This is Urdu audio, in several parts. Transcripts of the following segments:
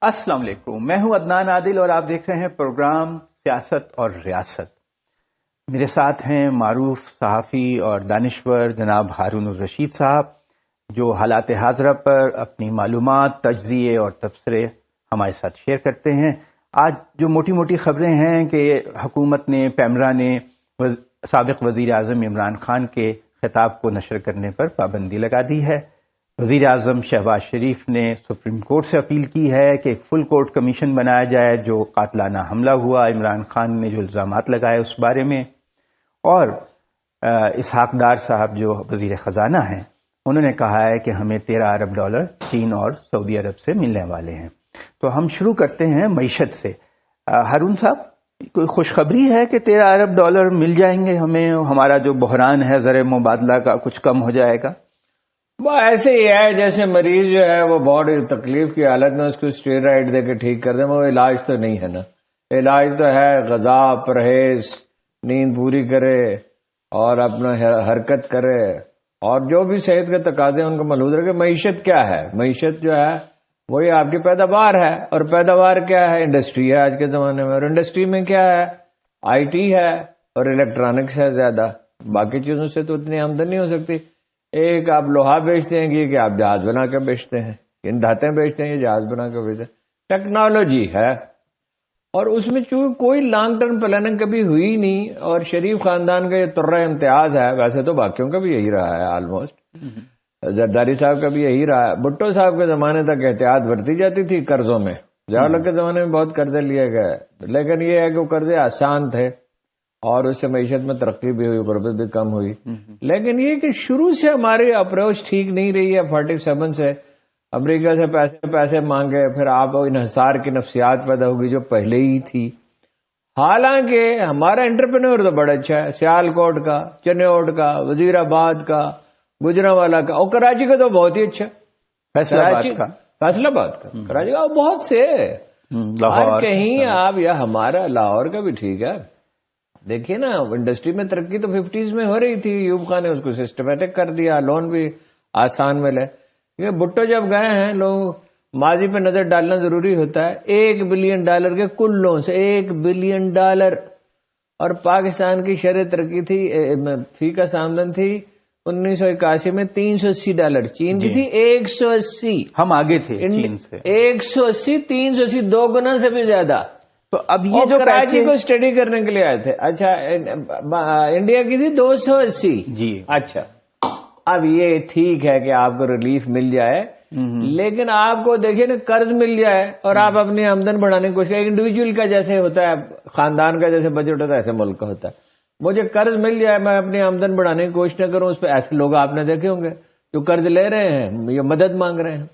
السلام علیکم، میں ہوں عدنان عادل اور آپ دیکھ رہے ہیں پروگرام سیاست اور ریاست۔ میرے ساتھ ہیں معروف صحافی اور دانشور جناب ہارون الرشید صاحب، جو حالات حاضرہ پر اپنی معلومات، تجزیے اور تبصرے ہمارے ساتھ شیئر کرتے ہیں۔ آج جو موٹی موٹی خبریں ہیں کہ حکومت نے، پیمرا نے سابق وزیر اعظم عمران خان کے خطاب کو نشر کرنے پر پابندی لگا دی ہے۔ وزیر اعظم شہباز شریف نے سپریم کورٹ سے اپیل کی ہے کہ ایک فل کورٹ کمیشن بنایا جائے جو قاتلانہ حملہ ہوا عمران خان نے جو الزامات لگائے اس بارے میں، اور اسحاق ڈار صاحب جو وزیر خزانہ ہیں انہوں نے کہا ہے کہ ہمیں 13 ارب ڈالر چین اور سعودی عرب سے ملنے والے ہیں۔ تو ہم شروع کرتے ہیں معیشت سے۔ ہارون صاحب، کوئی خوشخبری ہے کہ 13 ارب ڈالر مل جائیں گے ہمیں، ہمارا جو بحران ہے زر مبادلہ کا کچھ کم ہو جائے گا؟ وہ ایسے ہی ہے جیسے مریض جو ہے وہ بہت تکلیف کی حالت میں اس کو اسٹیرائڈ دے کے ٹھیک کر دیں، وہ علاج تو نہیں ہے نا۔ علاج تو ہے غذا، پرہیز، نیند پوری کرے اور اپنا حرکت کرے اور جو بھی صحت کے تقاضے ان کو ملحوظ رکھے۔ معیشت کیا ہے؟ معیشت جو ہے وہی آپ کی پیداوار ہے، اور پیداوار کیا ہے؟ انڈسٹری ہے آج کے زمانے میں، اور انڈسٹری میں کیا ہے؟ آئی ٹی ہے اور الیکٹرانکس ہے زیادہ۔ باقی چیزوں سے تو اتنی آمدنی نہیں ہو سکتی۔ ایک آپ لوہا بیچتے ہیں کہ آپ جہاز بنا کے بیچتے ہیں، ان دھاتیں بیچتے ہیں، یہ جہاز بنا کے بیچتے ہیں۔ ٹیکنالوجی ہے، اور اس میں چونکہ کوئی لانگ ٹرم پلاننگ کبھی ہوئی نہیں، اور شریف خاندان کا یہ طرہ امتیاز ہے۔ ویسے تو باقیوں کا بھی یہی رہا ہے، آلموسٹ زرداری صاحب کا بھی یہی رہا ہے۔ بھٹو صاحب کے زمانے تک احتیاط برتی جاتی تھی قرضوں میں، ضیاء کے زمانے میں بہت قرضے لیے گئے، لیکن یہ ہے کہ وہ قرضے آسان تھے اور اس سے معیشت میں ترقی بھی ہوئی، غربت بھی کم ہوئی۔ لیکن یہ کہ شروع سے ہماری اپروچ ٹھیک نہیں رہی ہے۔ 47 سے امریکہ سے پیسے مانگے، پھر آپ انحصار کی نفسیات پیدا ہوگی جو پہلے ہی تھی۔ حالانکہ ہمارا انٹرپرینور تو بڑا اچھا ہے، سیالکوٹ کا، چنیوٹ کا، وزیر آباد کا، گجرانوالہ کا، اور کراچی کا تو بہت ہی اچھا، فیصلہ آباد کا، کراچی کا بہت سے، ہر کہیں آپ، یا ہمارا لاہور کا بھی ٹھیک ہے۔ دیکھیے نا، انڈسٹری میں ترقی تو 50s میں ہو رہی تھی، ایوب خان نے اس کو سسٹمیٹک کر دیا، لون بھی آسان ملے۔ کیونکہ بھٹو جب گئے ہیں، لوگ ماضی پہ نظر ڈالنا ضروری ہوتا ہے۔ $1 بلین کے کل لون سے $1 بلین، اور پاکستان کی شرح ترقی تھی، فی کا آمدن تھی 1981 میں $380، چین کی تھی 180۔ ہم آگے تھے چین سے 180، 380، 2 گنا سے بھی زیادہ۔ تو اب یہ جو کراچی کو اسٹڈی کرنے کے لیے آئے تھے، اچھا انڈیا کی تھی 280 جی۔ اچھا، اب یہ ٹھیک ہے کہ آپ کو ریلیف مل جائے، لیکن آپ کو دیکھیے نا، قرض مل جائے اور آپ اپنی آمدن بڑھانے کی کوشش کریں۔ انڈیویجول کا جیسے ہوتا ہے، خاندان کا جیسے بجٹ ہوتا ہے، ایسے ملک کا ہوتا ہے۔ مجھے قرض مل جائے، میں اپنی آمدن بڑھانے کی کوشش نہ کروں، اس پہ ایسے لوگ آپ نے دیکھے ہوں گے جو قرض لے رہے ہیں، یہ مدد مانگ رہے ہیں۔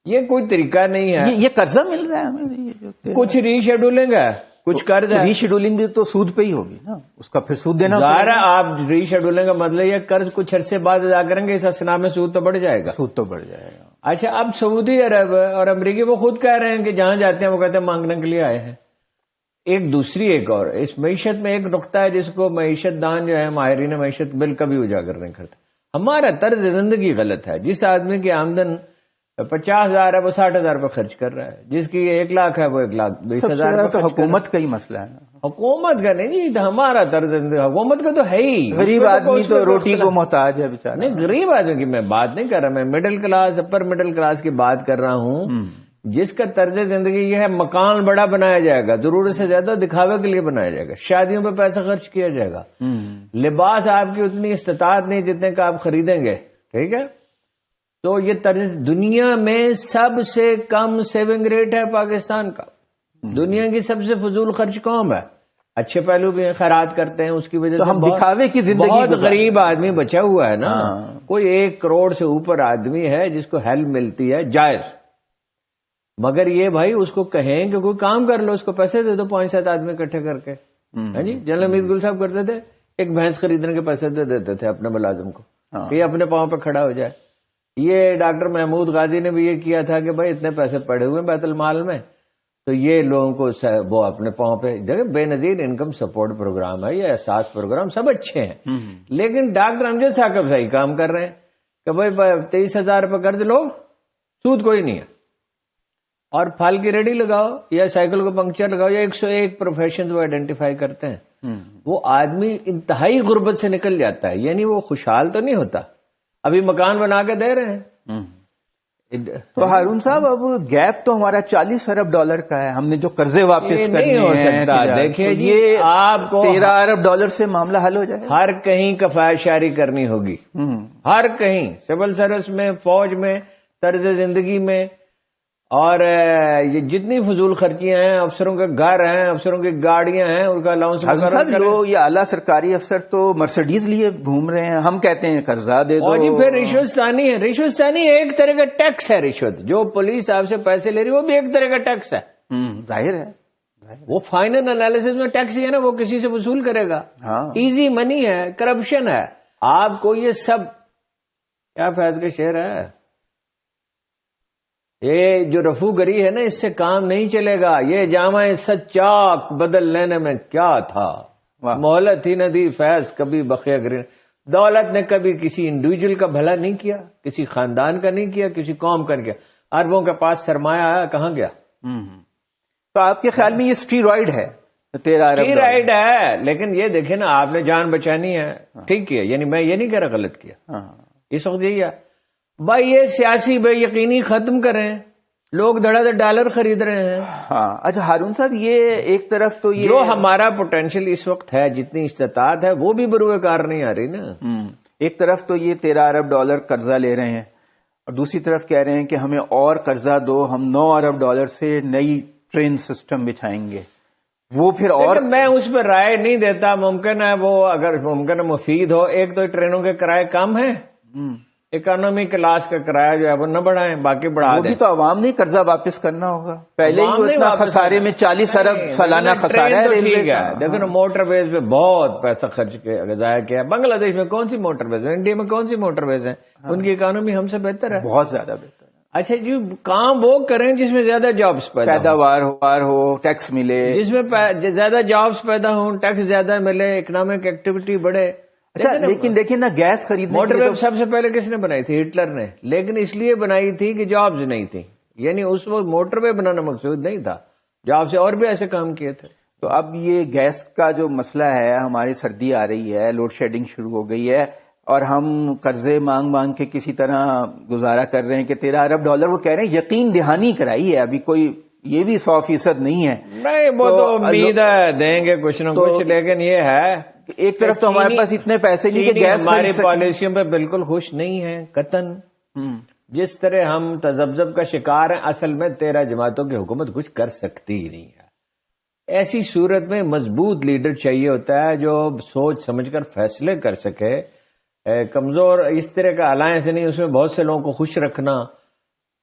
یہ کوئی طریقہ نہیں ہے۔ یہ قرضہ مل رہا ہے ہمیں، کچھ ری شیڈولنگ ہے، کچھ قرض ہے۔ ری شیڈولنگ بھی تو سود پہ ہی ہوگی نا، اس کا پھر سود دینا ظاہر ہے۔ آپ ری شیڈولنگ کا مطلب یہ قرض کچھ عرصے بعد ادا کریں گے، اس اسنا میں سود تو بڑھ جائے گا، سود تو بڑھ جائے گا۔ اچھا، اب سعودی عرب اور امریکی وہ خود کہہ رہے ہیں کہ جہاں جاتے ہیں وہ کہتے ہیں مانگنے کے لیے آئے ہیں۔ ایک اور اس معیشت میں ایک نقطہ ہے جس کو معیشت دان جو ہے، ماہرین معیشت بل کبھی اجاگر نہیں کرتے۔ ہمارا طرز زندگی غلط ہے۔ جس آدمی کی آمدن 50,000 ہے وہ 60,000 پر خرچ کر رہا ہے، جس کی 1 لاکھ ہے وہ 1,20,000 تو حکومت کا ہی مسئلہ ہے۔ حکومت کا نہیں جی، ہمارا طرز زندگی حکومت کا تو ہے ہی۔ غریب آدمی تو روٹی کو محتاج ہے بیچارہ۔ نہیں، غریب آدمی کی میں بات نہیں کر رہا، میں middle class, upper middle class کی بات کر رہا ہوں، جس کا طرز زندگی یہ ہے، مکان بڑا بنایا جائے گا، ضرورت سے زیادہ دکھاوے کے لیے بنایا جائے گا، شادیوں پہ پیسہ خرچ کیا جائے گا، لباس آپ کی اتنی استطاعت نہیں جتنے کا آپ خریدیں گے، ٹھیک ہے؟ تو یہ طرز دنیا میں سب سے کم سیونگ ریٹ ہے پاکستان کا، دنیا کی سب سے فضول خرچ قوم ہے۔ اچھے پہلو بھی ہیں، خیرات کرتے ہیں، اس کی وجہ سے ہم دکھاوے کی زندگی، بہت غریب آدمی بچا ہوا ہے نا۔ کوئی 1 کروڑ سے اوپر آدمی ہے جس کو ہیلپ ملتی ہے، جائز، مگر یہ بھائی اس کو کہیں کہ کوئی کام کر لو، اس کو پیسے دے دو 5-7 آدمی اکٹھے کر کے۔ ہاں جی، جنرل امید گل صاحب کرتے تھے، ایک بھینس خریدنے کے پیسے دے دیتے تھے اپنے ملازم کو کہ یہ اپنے پاؤں پہ کھڑا ہو جائے۔ یہ ڈاکٹر محمود غازی نے بھی یہ کیا تھا کہ بھائی اتنے پیسے پڑے ہوئے بیت المال میں، تو یہ لوگوں کو وہ اپنے پاؤں پہ، دیکھیں بے نظیر انکم سپورٹ پروگرام ہے، یہ احساس پروگرام سب اچھے ہیں، لیکن ڈاکٹر امجد ثاقب صحیح کام کر رہے ہیں کہ بھائی 23,000 روپے قرض لو، سود کوئی نہیں ہے۔ اور پھل کی ریڈی لگاؤ یا سائیکل کو پنکچر لگاؤ یا 101 پروفیشن وہ آئیڈینٹیفائی کرتے ہیں. وہ آدمی انتہائی غربت سے نکل جاتا ہے. یعنی وہ خوشحال تو نہیں ہوتا. ابھی مکان بنا کے دے رہے ہیں. تو ہارون صاحب اب گیپ تو ہمارا $40 ارب کا ہے. ہم نے جو قرضے واپس کرنے نہیں ہو سکتا. دیکھیے جی آپ کو $13 ارب سے معاملہ حل ہو جائے. ہر کہیں کفایت شاری کرنی ہوگی. ہر کہیں، سول سروس میں، فوج میں، طرز زندگی میں، اور یہ جتنی فضول خرچیاں ہیں، افسروں کے گھر ہیں، افسروں کی گاڑیاں ہیں، ان کا الاؤنس مقرر کریں. یہ اعلیٰ سرکاری افسر تو مرسڈیز لیے گھوم رہے ہیں. ہم کہتے ہیں قرضہ دے دو. اور جی پھر رشوت ثانی ہے. رشوت ثانی ایک طرح کا ٹیکس ہے. رشوت جو پولیس آپ سے پیسے لے رہی ہے وہ بھی ایک طرح کا ٹیکس ہے. ظاہر ہے. وہ فائنل انالیسس میں ٹیکس ہی ہے نا، وہ کسی سے وصول کرے گا. ایزی منی ہے، کرپشن ہے. آپ کو یہ سب کیا فیض کا شعر ہے، یہ جو رفو گری ہے نا، اس سے کام نہیں چلے گا. یہ جامع سچاک بدل لینے میں کیا تھا، مہلت ہی نہ دی فیض کبھی بقیہ گرین. دولت نے کبھی کسی انڈیویجل کا بھلا نہیں کیا، کسی خاندان کا نہیں کیا، کسی قوم کا نہیں کیا. اربوں کے پاس سرمایہ آیا، کہاں گیا؟ تو آپ کے خیال میں یہ اسٹیرائڈ ہے؟ اسٹیرائڈ ہے. لیکن یہ دیکھیں نا، آپ نے جان بچانی ہے، ٹھیک کیا. یعنی میں یہ نہیں کہہ رہا غلط کیا. اس وقت یہی ہے بھائی، یہ سیاسی بے یقینی ختم کریں. لوگ دھڑا دھڑ ڈالر خرید رہے ہیں. اچھا ہارون صاحب، یہ ایک طرف تو یہ جو ہمارا پوٹینشیل اس وقت ہے، جتنی استطاعت ہے، وہ بھی بروئے کار نہیں آ رہی نا. ایک طرف تو یہ $13 ارب قرضہ لے رہے ہیں، اور دوسری طرف کہہ رہے ہیں کہ ہمیں اور قرضہ دو، ہم $9 ارب سے نئی ٹرین سسٹم بچھائیں گے. وہ پھر اور میں اس پہ رائے نہیں دیتا. ممکن ہے وہ، اگر ممکن ہے مفید ہو. ایک تو ٹرینوں کے کرائے کم ہیں، اکانومی کلاس کا کرایہ جو ہے وہ نہ بڑھائیں، باقی بڑھا دیں. وہ بھی تو عوام نے قرضہ واپس کرنا ہوگا. پہلے ہی اتنا خسارے میں $40 ارب سالانہ خسارہ ہے. لیکن موٹر ویز پہ بہت پیسہ خرچ ضائع کیا. بنگلہ دیش میں کون سی موٹر ویز ہے؟ انڈیا میں کون سی موٹر ویز ہیں؟ ان کی اکانومی ہم سے بہتر ہے، بہت زیادہ بہتر. اچھا جی، کام وہ کریں جس میں زیادہ جابس پیداوار ہو، ٹیکس ملے. جس میں زیادہ جابس پیدا ہوں، ٹیکس زیادہ ملے، اکنامک ایکٹیویٹی بڑھے. اچھا لیکن دیکھیں نا، گیس خریدنے موٹر وے سب سے پہلے کس نے بنائی تھی؟ ہٹلر نے. لیکن اس لیے بنائی تھی کہ جابز نہیں تھی. یعنی اس وقت موٹر وے بنانا مقصود نہیں تھا، جاب سے اور بھی ایسے کام کیے تھے. تو اب یہ گیس کا جو مسئلہ ہے، ہماری سردی آ رہی ہے، لوڈ شیڈنگ شروع ہو گئی ہے، اور ہم قرضے مانگ کے کسی طرح گزارا کر رہے ہیں کہ $13 ارب. وہ کہہ رہے ہیں یقین دہانی کرائی ہے، ابھی کوئی یہ بھی 100% نہیں ہے. نہیں، وہ تو امید ہے دیں گے کچھ نہ کچھ. لیکن یہ ہے ایک طرف تو ہمارے پاس اتنے پیسے نہیں کہ گیس ہماری پالیسیوں پہ بالکل خوش نہیں ہے قطعاً. جس طرح ہم تذبذب کا شکار ہیں، اصل میں 13 جماعتوں کی حکومت کچھ کر سکتی ہی نہیں ہے. ایسی صورت میں مضبوط لیڈر چاہیے ہوتا ہے جو سوچ سمجھ کر فیصلے کر سکے. کمزور اس طرح کا الائنس نہیں، اس میں بہت سے لوگوں کو خوش رکھنا.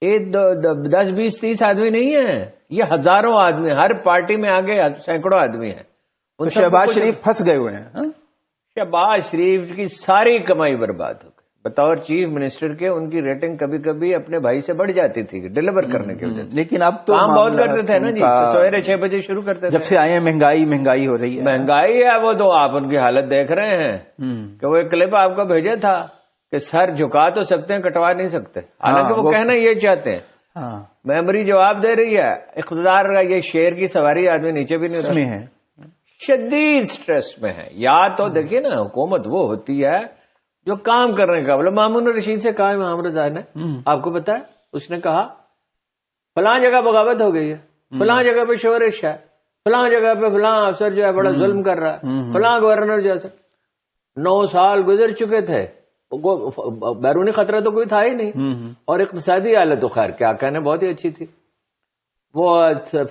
10 20 30 آدمی نہیں ہیں، یہ ہزاروں آدمی. ہر پارٹی میں آگے سینکڑوں آدمی ہیں. شہباز شریف پھنس گئے ہوئے ہیں. شہباز شریف کی ساری کمائی برباد ہو گئی. بطور چیف منسٹر کے ان کی ریٹنگ کبھی کبھی اپنے بھائی سے بڑھ جاتی تھی ڈیلیور کرنے کی وجہ سے. لیکن اب تو کام بہت کرتے تھے نا جی، سویرے 6 بجے شروع کرتے تھے. جب سے آئے ہیں مہنگائی ہو رہی ہے. مہنگائی ہے وہ تو آپ ان کی حالت دیکھ رہے ہیں کہ وہ ایک کلپ آپ کو بھیجا تھا کہ سر جھکا تو سکتے ہیں، کٹوا نہیں سکتے. حالانکہ وہ کہنا یہ چاہتے ہیں. میموری جواب دے رہی ہے. اقتدار کا یہ شیر کی سواری آدمی نیچے بھی نہیں اترا ہے، شدید سٹریس میں ہے. یا تو دیکھیے نا، حکومت وہ ہوتی ہے جو کام کرنے کا. بولے مامون رشید سے کہا امام رضا نے، آپ کو پتا ہے، اس نے کہا فلاں جگہ بغاوت ہو گئی ہے، فلاں جگہ پہ شورش ہے، فلاں جگہ پہ فلاں افسر جو ہے بڑا ظلم کر رہا ہے، فلاں گورنر جو ہے. 9 سال گزر چکے تھے، بیرونی خطرہ تو کوئی تھا ہی نہیں، اور اقتصادی حالت تو خیر کیا کہنے بہت ہی اچھی تھی. وہ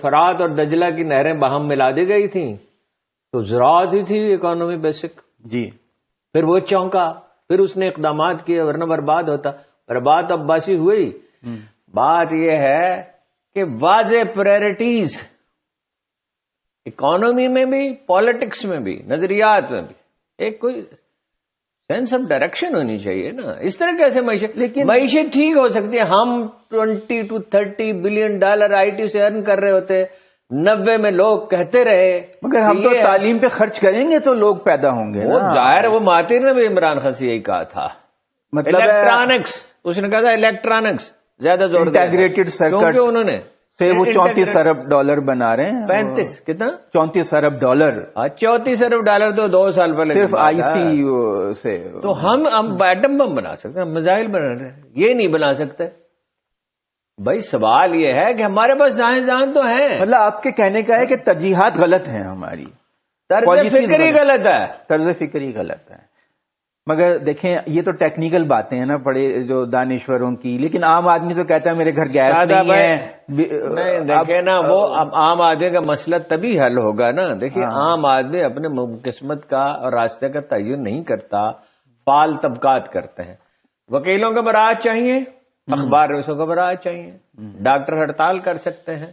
فرات اور دجلہ کی نہریں باہم ملا دی گئی تھیں تو زراعت ہی تھی اکانومی بیسک. جی پھر وہ چونکا، پھر اس نے اقدامات کیے، ورنہ برباد ہوتا. برباد عباسی ہوئی. بات یہ ہے کہ واضح پرائرٹیز اکانومی میں بھی، پالیٹکس میں بھی، نظریات میں بھی ایک کوئی سینس آف ڈائریکشن ہونی چاہیے نا. اس طرح کیسے معیشت، لیکن معیشت ٹھیک ہو سکتی ہے. ہم 20 to 30 billion dollar I T سے ارن کر رہے ہوتے، 90 میں لوگ کہتے رہے. مگر ہم تو تعلیم پہ خرچ کریں گے تو لوگ پیدا ہوں گے. وہ ظاہر، وہ مہاتیر نے بھی عمران خان سے یہی کہا تھا. مطلب الیکٹرانکس، اس نے کہا تھا الیکٹرانکس زیادہ زور دیا، انٹیگریٹڈ سرکٹ، کیونکہ انہوں نے سے وہ 34 ارب ڈالر بنا رہے ہیں. 35 کتنا 34 ارب ڈالر 34 ارب ڈالر تو 2 سال پہلے صرف آئی سی سے. تو ہم ایٹم بم بنا سکتے ہیں, میزائل بنا رہے ہیں, یہ نہیں بنا سکتے. بھائی سوال یہ ہے کہ ہمارے پاس سائنسدان تو ہیں. مطلب آپ کے کہنے کا ہے کہ ترجیحات غلط ہیں ہماری, طرز فکر ہی غلط ہے. طرز فکر ہی غلط ہے. مگر دیکھیں یہ تو ٹیکنیکل باتیں ہیں نا بڑے جو دانشوروں کی, لیکن عام آدمی تو کہتا ہے میرے گھر گیس نہیں ہے. نہیں دیکھیں نا, وہ عام آدمی کا مسئلہ تبھی حل ہوگا نا. دیکھیں عام آدمی اپنے قسمت کا اور راستے کا تعین نہیں کرتا, فعال طبقات کرتے ہیں. وکیلوں کو برات چاہیے, اخبار نویسوں کو برات چاہیے, ڈاکٹر ہڑتال کر سکتے ہیں.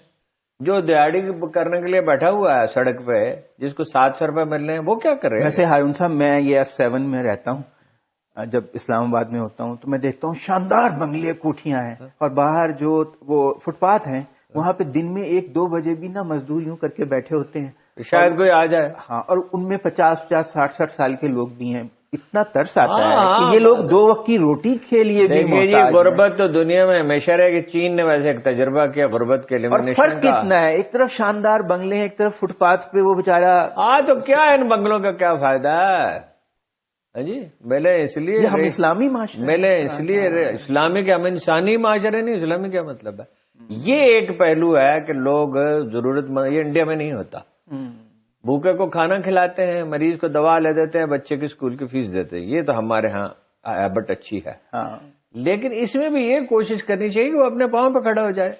جو دیہڑی کرنے کے لیے بیٹھا ہوا ہے سڑک پہ, جس کو 700 روپے مل رہے ہیں, وہ کیا کر رہے ہیں؟ ویسے ہارون صاحب میں یہ F7 میں رہتا ہوں, جب اسلام آباد میں ہوتا ہوں تو میں دیکھتا ہوں شاندار بنگلے کوٹھیاں ہیں, اور باہر جو وہ فٹ پاتھ ہیں وہاں پہ دن میں 1-2 بجے بھی نا مزدور یوں کر کے بیٹھے ہوتے ہیں, شاید کوئی آ جائے. ہاں, اور ان میں 50-50 60-60 سال کے لوگ بھی ہیں. اتنا ترس آتا ہے کہ یہ لوگ 2 وقت کی روٹی کے لیے بھی محتاج ہیں. غربت تو دنیا میں ہمیشہ رہے گی. چین نے ویسے ایک تجربہ کیا غربت کے لیے, اور فرق کتنا ہے, ایک طرف شاندار بنگلے ہیں, ایک طرف فٹ پاتھ پہ وہ بیچارہ. تو کیا ان بنگلوں کا کیا فائدہ ہے جی؟ ملے اس لیے ہم اسلامی معاشرے, ملے اس لیے اسلامی کے, ہم انسانی معاشرے نہیں. اسلامی کیا مطلب ہے؟ یہ ایک پہلو ہے کہ لوگ ضرورت مند, یہ انڈیا میں نہیں ہوتا. بھوکے کو کھانا کھلاتے ہیں, مریض کو دوا لے دیتے ہیں, بچے کی اسکول کی فیس دیتے ہیں. یہ تو ہمارے ہاں ہیبٹ اچھی ہے. لیکن اس میں بھی یہ کوشش کرنی چاہیے کہ وہ اپنے پاؤں پہ کھڑا ہو جائے.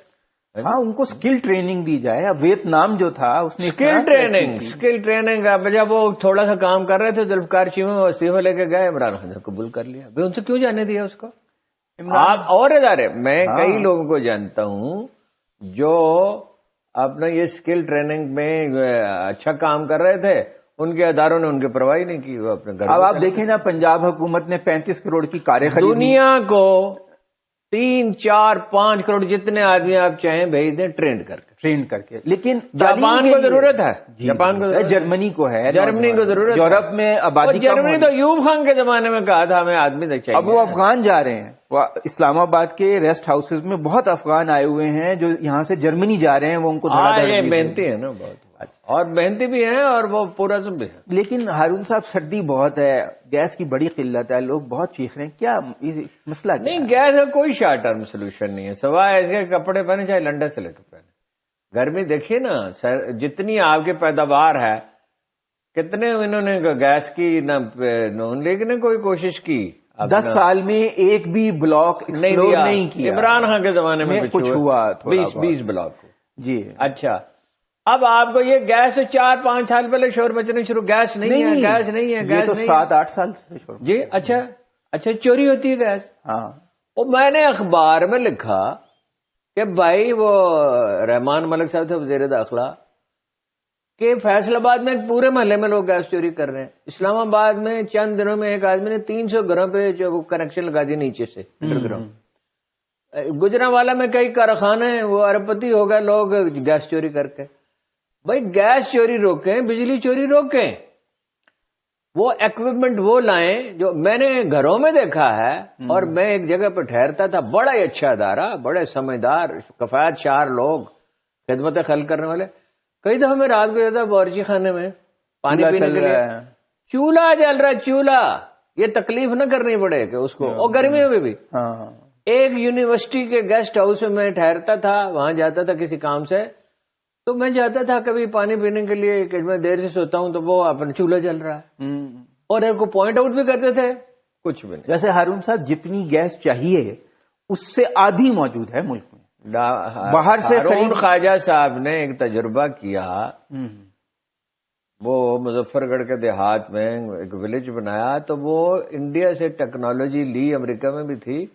ہاں, ان کو سکل ٹریننگ دی جائے. اب ویتنام جو تھا اس نے سکل ٹریننگ جب وہ تھوڑا سا کام کر رہے تھے ذوالفقار چیمہ میں استعفا لے کے گئے, عمران خان نے قبول کر لیا. ان سے کیوں جانے دیا اس کو؟ آپ اور ادارے, میں کئی لوگوں کو جانتا ہوں جو اپنا یہ سکل ٹریننگ میں اچھا کام کر رہے تھے, ان کے اداروں نے ان کی پرواہ نہیں کی, وہ اپنے گھر. اب آپ دیکھیں نا, پنجاب حکومت نے 35 کروڑ کی کاریں خریدی. دنیا کو 3, 4, 5 کروڑ جتنے آدمی آپ چاہیں بھیج دیں ٹرین کر کے. لیکن جاپان کو ضرورت ہے, جاپان کو, جرمنی کو ہے, جرمنی کو ضرورت ہے. یورپ میں آبادی, جرمنی تو ایوب خان کے زمانے میں کہا تھا ہمیں آدمی چاہیے. اب وہ افغان جا رہے ہیں. وہ اسلام آباد کے ریسٹ ہاؤسز میں بہت افغان آئے ہوئے ہیں جو یہاں سے جرمنی جا رہے ہیں. وہ ان کو یہ محنتی ہے نا بہت, اور محنتی بھی ہیں اور وہ پورا بھی ہے. لیکن ہارون صاحب سردی بہت ہے, گیس کی بڑی قلت ہے, لوگ بہت چیخ رہے ہیں. کیا مسئلہ نہیں, گیس کا کوئی شارٹ ٹرم سولوشن نہیں ہے, سوائے اس کے کپڑے پہنے چاہے لنڈن سے لے کے پہنے. گرمی دیکھیے نا, جتنی آپ کی پیداوار ہے, کتنے انہوں نے گیس کی نہ نون لیگ نے کوئی کوشش کی. 10 سال میں ایک بھی بلاک نہیں کیا. عمران خان کے زمانے میں کچھ ہوا, 20 بلاک جی. اچھا, اب آپ کو یہ گیس 4-5 سال پہلے شور مچنے شروع, گیس نہیں ہے, گیس نہیں ہے, گیس نہیں, 7-8 سال سے شور. جی. اچھا چوری ہوتی ہے گیس. ہاں, میں نے اخبار میں لکھا کہ بھائی وہ رحمان ملک صاحب تھے وزیر داخلہ, کہ فیصل آباد میں پورے محلے میں لوگ گیس چوری کر رہے ہیں. اسلام آباد میں چند دنوں میں ایک آدمی نے 300 گھروں پہ جو کنیکشن لگا دیا نیچے سے انڈر گراؤنڈ. گجرانوالا میں کئی کارخانے ہیں, وہ ارب پتی ہو گئے لوگ گیس چوری کر کے. بھائی گیس چوری روکیں, بجلی چوری روکیں, وہ ایکوپمنٹ وہ لائیں جو میں نے گھروں میں دیکھا ہے. اور میں ایک جگہ پہ ٹھہرتا تھا, بڑا ہی اچھا ادارہ, بڑے سمجھدار کفایت شعار لوگ, خدمت خلق کرنے والے. کئی دفعہ میں رات کو جاتا باورچی خانے میں پانی پینے کے لیے, چولہا جل رہا, چولہا, یہ تکلیف نہ کرنی پڑے کہ اس کو, اور گرمیوں میں بھی. ایک یونیورسٹی کے گیسٹ ہاؤس میں ٹھہرتا تھا, وہاں جاتا تھا کسی کام سے, تو میں جاتا تھا کبھی پانی پینے کے لیے, کہ میں دیر سے سوتا ہوں تو وہ اپنا چولہا جل رہا ہے, اور ایک کو پوائنٹ آؤٹ بھی کرتے تھے, کچھ بھی نہیں. ویسے ہارون صاحب جتنی گیس چاہیے اس سے آدھی موجود ہے ملک میں. باہر سے خواجہ صاحب نے ایک تجربہ کیا, وہ مظفر گڑھ کے دیہات میں ایک ولیج بنایا, تو وہ انڈیا سے ٹیکنالوجی لی, امریکہ میں بھی تھی,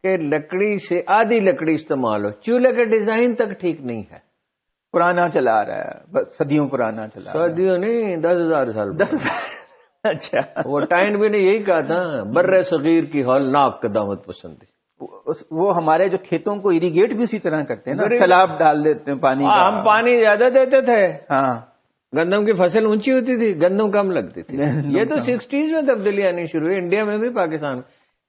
کہ لکڑی سے آدھی لکڑی استعمال ہو, چولہے کا ڈیزائن تک ٹھیک نہیں ہے, پرانا چلا رہا ہے, صدیوں پرانا چلا رہا ہے. صدیوں نہیں, 10,000 سال. 10,000. اچھا, وہ ٹائن بھی نے یہی کہا تھا, بر صغیر کی ہولناک قدامت پسندی. وہ ہمارے جو کھیتوں کو اریگیٹ بھی اسی طرح کرتے ہیں نا, سیلاب ڈال دیتے ہیں پانی کا. ہم پانی زیادہ دیتے تھے. ہاں, گندم کی فصل اونچی ہوتی تھی, گندم کم لگتی تھی. یہ تو 60s میں تبدیلی آنی شروع ہوئی, انڈیا میں بھی, پاکستان میں.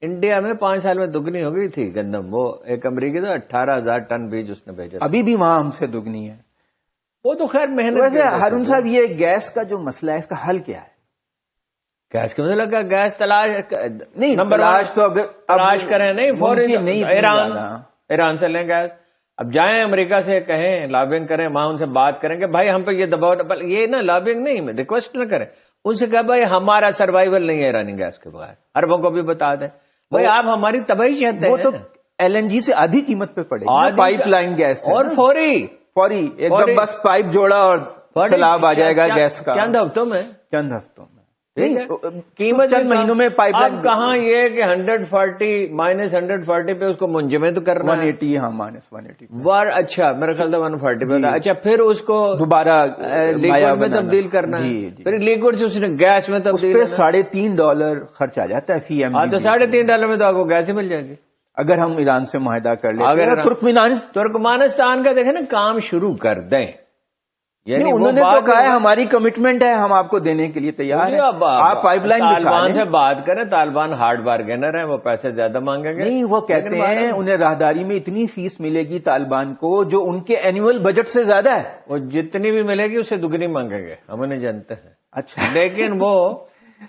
انڈیا میں 5 سال میں دگنی ہو گئی تھی گندم. وہ ایک امریکی تھا 18,000 ٹن بیج اس نے بھیجا. ابھی بھی وہاں ہم سے دگنی ہے. وہ تو خیر محنت. ویسے ہارون صاحب یہ گیس کا جو مسئلہ ہے اس کا حل کیا ہے؟ گیس کا مسئلہ کیا؟ گیس تلاش نہیں، تلاش تو اگر تلاش کریں نہیں فوری نہیں ایران سے لیں گیس. اب جائیں امریکہ سے کہیں لابنگ کریں، وہاں ان سے بات کریں کہ بھائی ہم پہ یہ دباؤ. یہ نا لابنگ نہیں، ریکویسٹ نہ کریں ان سے. کہ بھائی ہمارا سروائیول نہیں ہے ایرانی گیس کے بغیر. عربوں کو بھی بتا دیں بھائی آپ ہماری تباہی چاہتے ہیں. وہ تو LNG سے آدھی قیمت پہ پڑے گی، پائپ لائن گیس اور فوری ایک دم بس پائپ جوڑا اور سیلاب آ جائے گا گیس کا چند ہفتوں میں. قیمت چند مہینوں میں پائپ لائن. کہاں یہ کہ 140 پہ اس کو منجمد کرنا 180. ہاں -180 بار. اچھا میرا خیال تھا 140 پہ. اچھا پھر اس کو دوبارہ لیکوڈ میں تبدیل کرنا ہے. پھر لیکوڈ سے اس نے گیس میں تبدیل. $3.5 خرچ آ جاتا ہے فی ایم. ہاں تو $3.5 میں تو آپ کو گیس ہی مل جائے گی اگر ہم ایران سے معاہدہ کر لیں. اگر ترکمانستان کا دیکھیں نا کام شروع کر دیں. یعنی انہوں نے تو کہا ہے ہماری کمٹمنٹ ہے، ہم آپ کو دینے کے لیے تیار ہیں. آپ پائپ لائن طالبان سے بات کریں. طالبان ہارڈ بارگینر ہیں، وہ پیسے زیادہ مانگیں گے. نہیں، وہ کہتے ہیں انہیں راہداری میں اتنی فیس ملے گی طالبان کو جو ان کے اینوئل بجٹ سے زیادہ ہے. وہ جتنی بھی ملے گی اس سے دگنی مانگیں گے، ہم انہیں جانتے ہیں. اچھا لیکن وہ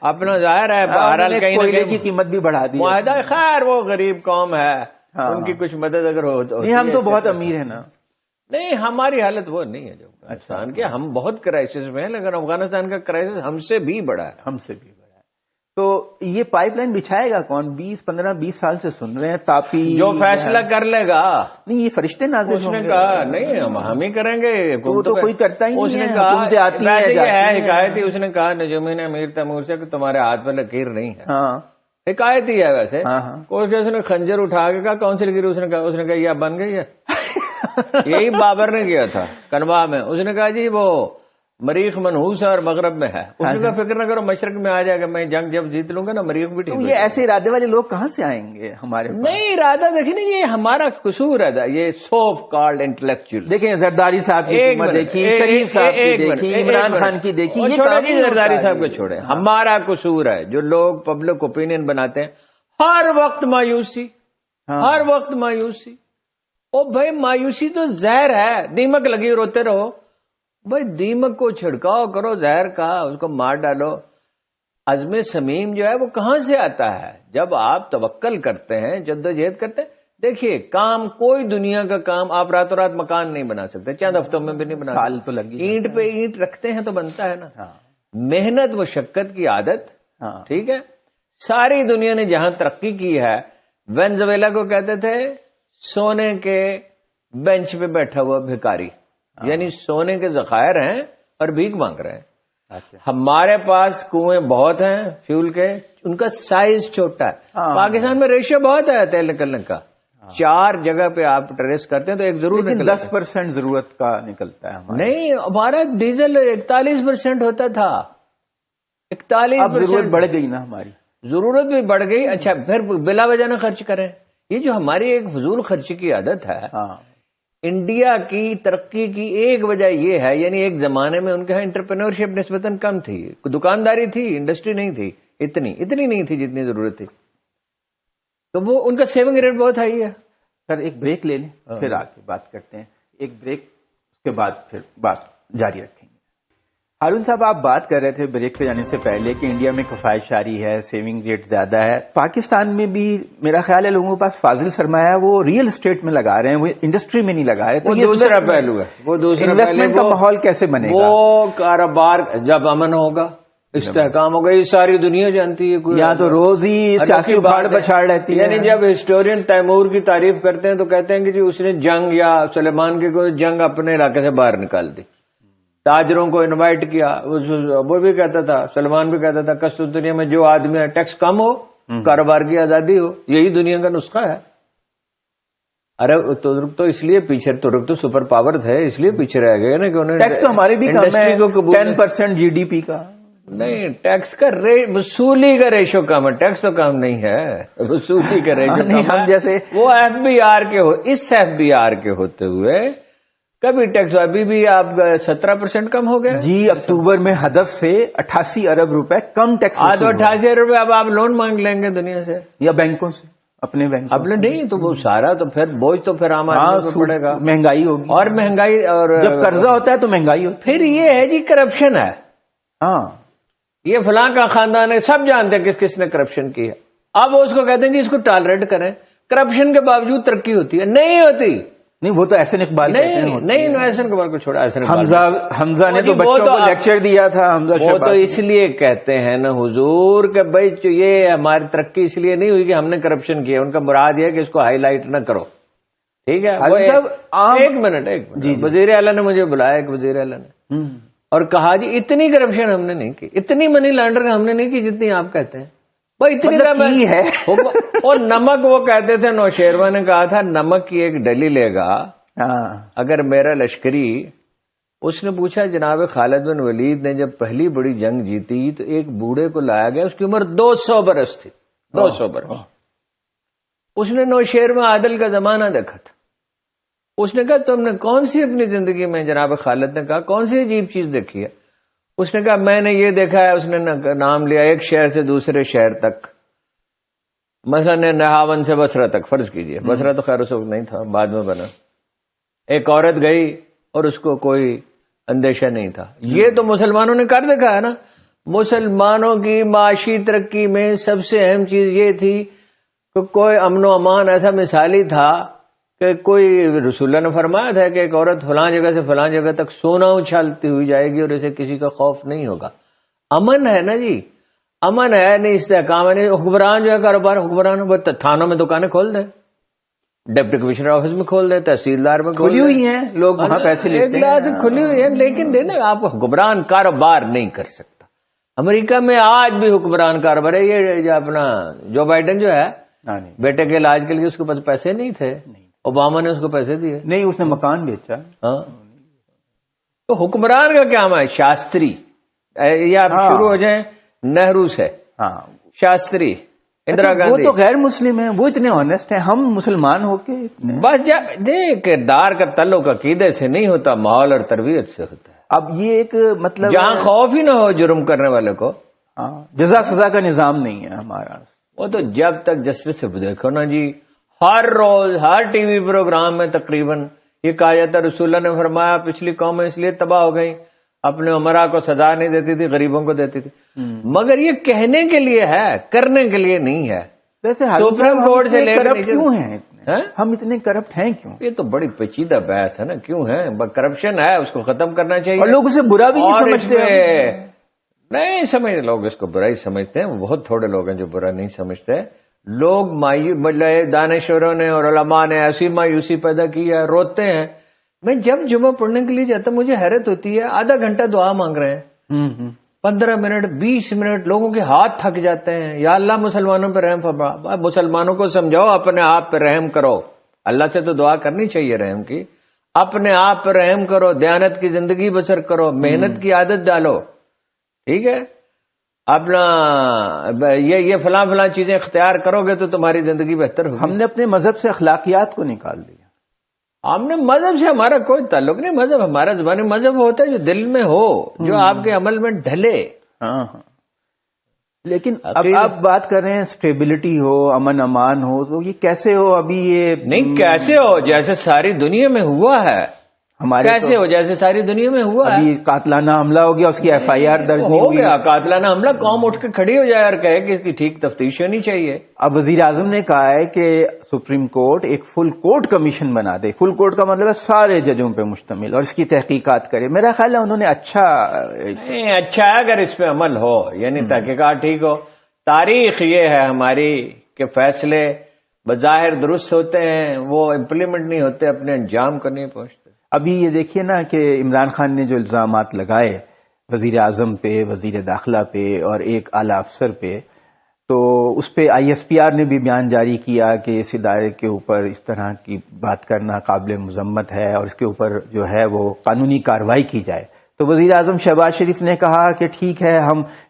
اپنا ظاہر ہے بہرحال کہیں نہ کہیں کی قیمت بھی بڑھا دی. معاہدہ خیر وہ غریب قوم ہے، ان کی کچھ مدد اگر ہو تو. ہم تو بہت امیر ہیں نا. نہیں ہماری حالت وہ نہیں ہے جو افغانستان کے. ہم بہت کرائسس میں ہیں لیکن افغانستان کا کرائسس ہم سے بھی بڑا ہے. تو یہ پائپ لائن بچھائے گا کون؟ 15-20 سال سے سن رہے ہیں. تاپی جو فیصلہ کر لے گا. نہیں یہ فرشتے نازل اس نے کہا نہیں ہم ہی کریں گے. وہ تو کوئی کرتا ہی نہیں. اس نے کہا حکایت ہی اس نے کہا نجومی نے امیر تیمور سے کہ تمہارے ہاتھ میں لکیر نہیں ہے. ہاں حکایت ہی ہے ویسے. اس نے خنجر اٹھا کے کہا کون سی لکیر؟ اس نے کہا یہ بن گئی ہے. یہی بابر نے کیا تھا کنوا میں. اس نے کہا جی وہ مریخ منحوس ہے اور مغرب میں ہے. اس نے کہا فکر نہ کرو مشرق میں آ جائے گا. میں جنگ جب جیت لوں گا نا مریخ بھی ٹھیک. یہ ایسے ارادے والے لوگ کہاں سے آئیں گے ہمارے؟ نہیں ارادہ دیکھیں نا یہ ہمارا قصور ہے. یہ سوف کالڈ انٹلیکچوئل. دیکھیں زرداری صاحب کی حکومت دیکھیے، شریف صاحب کی دیکھیے، عمران خان کی دیکھیے. زرداری صاحب کو چھوڑیں. ہمارا قصور ہے جو لوگ پبلک اوپینین بناتے ہیں ہر وقت مایوسی، ہر وقت مایوسی. او بھائی مایوسی تو زہر ہے. دیمک لگی روتے رہو. بھائی دیمک کو چھڑکاؤ کرو زہر کا، اس کو مار ڈالو. عزم سمیم جو ہے وہ کہاں سے آتا ہے؟ جب آپ توکل کرتے ہیں، جدوجہد کرتے ہیں. دیکھیے کام کوئی دنیا کا کام آپ راتوں رات مکان نہیں بنا سکتے، چند ہفتوں میں بھی نہیں بنا سکتے. سال تو لگی. اینٹ پہ اینٹ رکھتے ہیں تو بنتا ہے نا. محنت مشقت کی عادت. ٹھیک ہے. ساری دنیا نے جہاں ترقی کی ہے، وینزویلا کو کہتے تھے سونے کے بینچ پہ بیٹھا ہوا بھکاری. یعنی سونے کے ذخائر ہیں اور بھیک مانگ رہے ہیں. ہمارے پاس کنویں بہت ہیں فیول کے، ان کا سائز چھوٹا ہے. پاکستان میں ریشو بہت ہے تیل نکلنے کا. 4 جگہ پہ آپ ٹریس کرتے ہیں تو ایک ضرور 10% ضرورت کا نکلتا ہے. نہیں ہمارا ڈیزل 41% ہوتا تھا. 41% ضرورت بڑھ گئی نا ہماری. ضرورت بھی بڑھ گئی. اچھا پھر بلا وجہ نہ خرچ کریں. یہ جو ہماری ایک فضول خرچی کی عادت ہے، انڈیا کی ترقی کی ایک وجہ یہ ہے. یعنی ایک زمانے میں ان کے یہاں انٹرپرینورشپ نسبتاً کم تھی، دکانداری تھی، انڈسٹری نہیں تھی، اتنی نہیں تھی جتنی ضرورت تھی. تو وہ ان کا سیونگ ریٹ بہت ہائی ہے. سر ایک بریک لے لیں پھر آگے بات کرتے ہیں. ایک بریک، اس کے بعد پھر بات جاری رکھیں گے. ہارون صاحب آپ بات کر رہے تھے بریک پہ جانے سے پہلے کہ انڈیا میں کفایت شاری ہے، سیونگ ریٹ زیادہ ہے. پاکستان میں بھی میرا خیال ہے لوگوں کے پاس فاضل سرمایہ ہے، وہ ریئل اسٹیٹ میں لگا رہے ہیں، وہ انڈسٹری میں نہیں لگا رہے. تو یہ دوسرا پہلو ہے. وہ دوسرا انویسٹمنٹ کا ماحول کیسے بنے گا؟ وہ کاروبار جب امن ہوگا، استحکام ہوگا. یہ ساری دنیا جانتی ہے. یہاں تو روز ہی سیاسی بھاڑ بچھاڑ رہتی ہے. یعنی جب ہسٹورین تیمور کی تعریف کرتے ہیں تو کہتے ہیں کہ جی اس نے جنگ یا سلیمان کی کوئی جنگ اپنے علاقے سے باہر نکال دی. تاجروں کو انوائٹ کیا. وہ بھی کہتا تھا، سلمان بھی کہتا تھا کس دنیا میں جو آدمی ہے ٹیکس کم ہو، کاروبار کی آزادی ہو. یہی دنیا کا نسخہ ہے. ارے ترک تو اس لیے پیچھے، ترک تو سپر پاور تھے اس لیے پیچھے رہ گئے نا کہ انہوں نے ٹیکس تو ہمارے بھی کم ہے 10% GDP کا. نہیں ٹیکس کا وصولی کا ریشو کم ہے. ٹیکس تو کم نہیں ہے، وصولی کا ریشو کم ہے. ہم جیسے وہ FBR کے اس FBR کے ہوتے ہوئے کبھی ٹیکس ابھی بھی آپ 17% کم ہو گیا جی اکتوبر میں ہدف سے 88 ارب روپے کم ٹیکس آج 88 ارب روپے اب آپ لون مانگ لیں گے دنیا سے یا بینکوں سے اپنے بینک اپنے نہیں تو وہ سارا تو پھر بوجھ تو پھر عام آدمی کو پڑے گا مہنگائی ہوگی اور مہنگائی اور جب قرضہ ہوتا ہے تو مہنگائی ہوتی پھر یہ ہے جی کرپشن ہے ہاں یہ فلاں کا خاندان ہے سب جانتے ہیں کس کس نے کرپشن کی ہے اب وہ اس کو کہتے ہیں جی اس کو ٹالریٹ کریں کرپشن کے باوجود ترقی ہوتی ہے نہیں ہوتی نہیں وہ تو احسن اقبال کہتے ہیں نہیں احسن اقبال کو چھوڑا احسن حمزہ نے تو بچوں کو لیکچر دیا تھا وہ تو اس لیے کہتے ہیں نا حضور کہ بھائی یہ ہماری ترقی اس لیے نہیں ہوئی کہ ہم نے کرپشن کیا ان کا مراد یہ ہے کہ اس کو ہائی لائٹ نہ کرو ٹھیک ہے ایک منٹ وزیر اعلیٰ نے مجھے بلایا ایک وزیر اعلیٰ نے اور کہا جی اتنی کرپشن ہم نے نہیں کی اتنی منی لانڈرنگ ہم نے نہیں کی جتنی آپ کہتے ہیں بھائی اتنی کی ہے اور نمک وہ کہتے تھے نوشیروان نے کہا تھا نمک کی ایک ڈلی لے گا اگر میرا لشکری اس نے پوچھا جناب خالد بن ولید نے جب پہلی بڑی جنگ جیتی تو ایک بوڑھے کو لایا گیا اس کی عمر 200 برس تھی 200 برس اس نے نوشیر میں عادل کا زمانہ دیکھا تھا اس نے کہا تم نے کون سی اپنی زندگی میں جناب خالد نے کہا کون سی عجیب چیز دیکھی ہے اس نے کہا میں نے یہ دیکھا ہے اس نے نام لیا ایک شہر سے دوسرے شہر تک مثلا نہاون سے بصرہ تک فرض کیجئے بصرہ تو خیر اس وقت نہیں تھا بعد میں بنا ایک عورت گئی اور اس کو کوئی اندیشہ نہیں تھا یہ تو مسلمانوں نے کر دکھا ہے نا مسلمانوں کی معاشی ترقی میں سب سے اہم چیز یہ تھی کہ کوئی امن و امان ایسا مثالی تھا کہ کوئی رسول اللہ نے فرمایا تھا کہ ایک عورت فلاں جگہ سے فلاں جگہ تک سونا اچھالتی ہوئی جائے گی اور اسے کسی کا خوف نہیں ہوگا امن ہے نا جی امن ہے نہیں استحکام ہے نہیں حکمران جو ہے کاروبار حکمران وہ تھانوں میں دکانیں کھول دیں ڈپٹی کمشنر آفس میں کھول دیں تحصیلدار میں کھلی ہوئی ہیں لوگ وہاں پیسے لیتے ہیں کھلی ہوئی ہیں لیکن دینا آپ حکمران کاروبار نہیں کر سکتا امریکہ میں آج بھی حکمران کاروبار ہے یہ جو اپنا جو بائیڈن جو ہے بیٹے کے علاج کے لیے اس کے پاس پیسے نہیں تھے اوباما نے اس کو پیسے دیے نہیں اس نے مکان بیچا ہاں تو حکمران کا کیا ہے شاستری یہ آپ شروع ہو جائیں نہرو سے ہاں شاستری اندرا گاندھی وہ تو غیر مسلم ہیں وہ اتنے آنےسٹ ہیں ہم مسلمان ہو کے بس کردار کا تعلق عقیدے سے نہیں ہوتا ماحول اور تربیت سے ہوتا ہے اب یہ ایک مطلب جہاں خوف ہی نہ ہو جرم کرنے والے کو جزا سزا کا نظام نہیں ہے ہمارا وہ تو جب تک جسٹس سے دیکھو نا جی ہر روز ہر ٹی وی پروگرام میں تقریباً یہ کہا جاتا رسول اللہ نے فرمایا پچھلی قومیں اس لیے تباہ ہو گئی اپنے عمرا کو سزا نہیں دیتی تھی غریبوں کو دیتی تھی مگر یہ کہنے کے لیے ہے کرنے کے لیے نہیں ہے ویسے سپریم کورٹ سے لے کر کیوں ہیں ہم اتنے کرپٹ ہیں کیوں یہ تو بڑی پیچیدہ بحث ہے نا کیوں ہے کرپشن ہے اس کو ختم کرنا چاہیے اور لوگ اسے برا بھی نہیں سمجھتے نہیں سمجھ لوگ اس کو برا ہی سمجھتے ہیں بہت تھوڑے لوگ ہیں جو برا نہیں سمجھتے لوگ دانشوروں نے اور علماء نے ایسی مایوسی پیدا کی ہے روتے ہیں میں جب جمعہ پڑھنے کے لیے جاتا ہوں مجھے حیرت ہوتی ہے آدھا گھنٹہ دعا مانگ رہے ہیں 15 منٹ 20 منٹ لوگوں کے ہاتھ تھک جاتے ہیں یا اللہ مسلمانوں پہ رحم فرما مسلمانوں کو سمجھاؤ اپنے آپ پہ رحم کرو اللہ سے تو دعا کرنی چاہیے رحم کی اپنے آپ پہ رحم کرو دیانت کی زندگی بسر کرو محنت کی عادت ڈالو ٹھیک ہے اپنا یہ فلاں فلاں چیزیں اختیار کرو گے تو تمہاری زندگی بہتر ہوگی ہم نے اپنے مذہب سے اخلاقیات کو نکال دیا ہم نے مذہب سے ہمارا کوئی تعلق نہیں مذہب ہمارا زبانی مذہب ہوتا ہے جو دل میں ہو جو آپ کے عمل میں ڈھلے ہاں لیکن اب آپ بات کر رہے ہیں اسٹیبلٹی ہو امن امان ہو تو یہ کیسے ہو ابھی یہ نہیں کیسے ہو جیسے ساری دنیا میں ہوا ہے ہمارے کیسے ہو جیسے ساری دنیا میں ہوا ابھی قاتلانہ حملہ ہو گیا اس کی ایف آئی آر درج ہو گیا قاتلانہ حملہ قوم اٹھ کے کھڑی ہو جائے اور کہے کہ اس کی ٹھیک تفتیش ہونی چاہیے اب وزیر اعظم نے کہا ہے کہ سپریم کورٹ ایک فل کورٹ کمیشن بنا دے فل کورٹ کا مطلب ہے سارے ججوں پہ مشتمل اور اس کی تحقیقات کرے میرا خیال ہے انہوں نے اچھا ہے اگر اس پہ عمل ہو یعنی تحقیقات ٹھیک ہو تاریخ یہ ہے ہماری کہ فیصلے بظاہر درست ہوتے ہیں وہ امپلیمنٹ نہیں ہوتے اپنے انجام کو نہیں پہنچتے ابھی یہ دیکھیے نا کہ عمران خان نے جو الزامات لگائے وزیر اعظم پہ وزیر داخلہ پہ اور ایک اعلیٰ افسر پہ تو اس پہ آئی ایس پی آر نے بھی بیان جاری کیا کہ اس ادارے کے اوپر اس طرح کی بات کرنا قابل مذمت ہے اور اس کے اوپر جو ہے وہ قانونی کارروائی کی جائے تو وزیر اعظم شہباز شریف نے کہا کہ ٹھیک ہے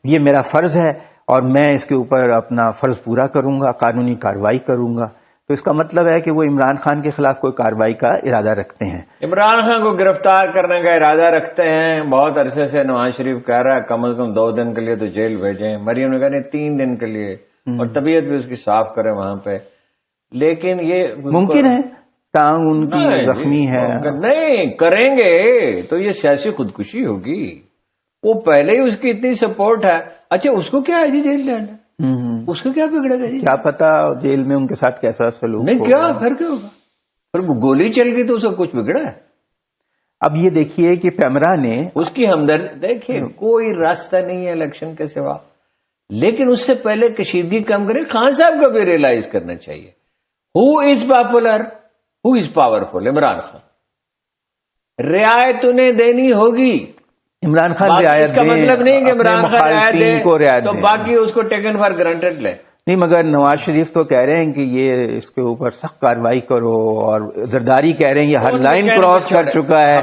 یہ میرا فرض ہے اور میں اس کے اوپر اپنا فرض پورا کروں گا قانونی کارروائی کروں گا تو اس کا مطلب ہے کہ وہ عمران خان کے خلاف کوئی کارروائی کا ارادہ رکھتے ہیں. عمران خان کو گرفتار کرنے کا ارادہ رکھتے ہیں. بہت عرصے سے نواز شریف کہہ رہا ہے کم از کم 2 دن کے لیے تو جیل بھیجیں. مریم نے کہا نہیں 3 دن کے لیے، اور طبیعت بھی اس کی صاف کرے وہاں پہ. لیکن یہ ممکن ہے، ٹانگ ان کی زخمی ہے. نہیں کریں گے تو یہ سیاسی خودکشی ہوگی. وہ پہلے ہی اس کی اتنی سپورٹ ہے. اچھا اس کو کیا ہے جی جیل جانا؟ اس کو کیا بگڑے گا جی؟ کیا پتا جیل میں ان کے ساتھ کیسا سلوک نہیں ہوگا. کیا پھر کیا ہوگا؟ پھر گولی چل گئی تو اس کو کچھ بگڑا ہے؟ اب یہ دیکھیے کہ پیمرا نے اس کی ہمدرد دیکھیے کوئی راستہ نہیں ہے الیکشن کے سوا. لیکن اس سے پہلے کشیدگی کم کرے. خان صاحب کو بھی ریئلائز کرنا چاہیے who is popular, who is powerful. Imran Khan رعایت انہیں دینی ہوگی. عمران خان اس کا مطلب نہیں کہ عمران خان رعایت دے تو باقی اس کو ٹیکن فار گرانٹیڈ لے. نہیں، مگر نواز شریف تو کہہ رہے ہیں کہ یہ اس کے اوپر سخت کارروائی کرو، اور زرداری کہہ رہے ہیں یہ ہر لائن کراس کر چکا ہے.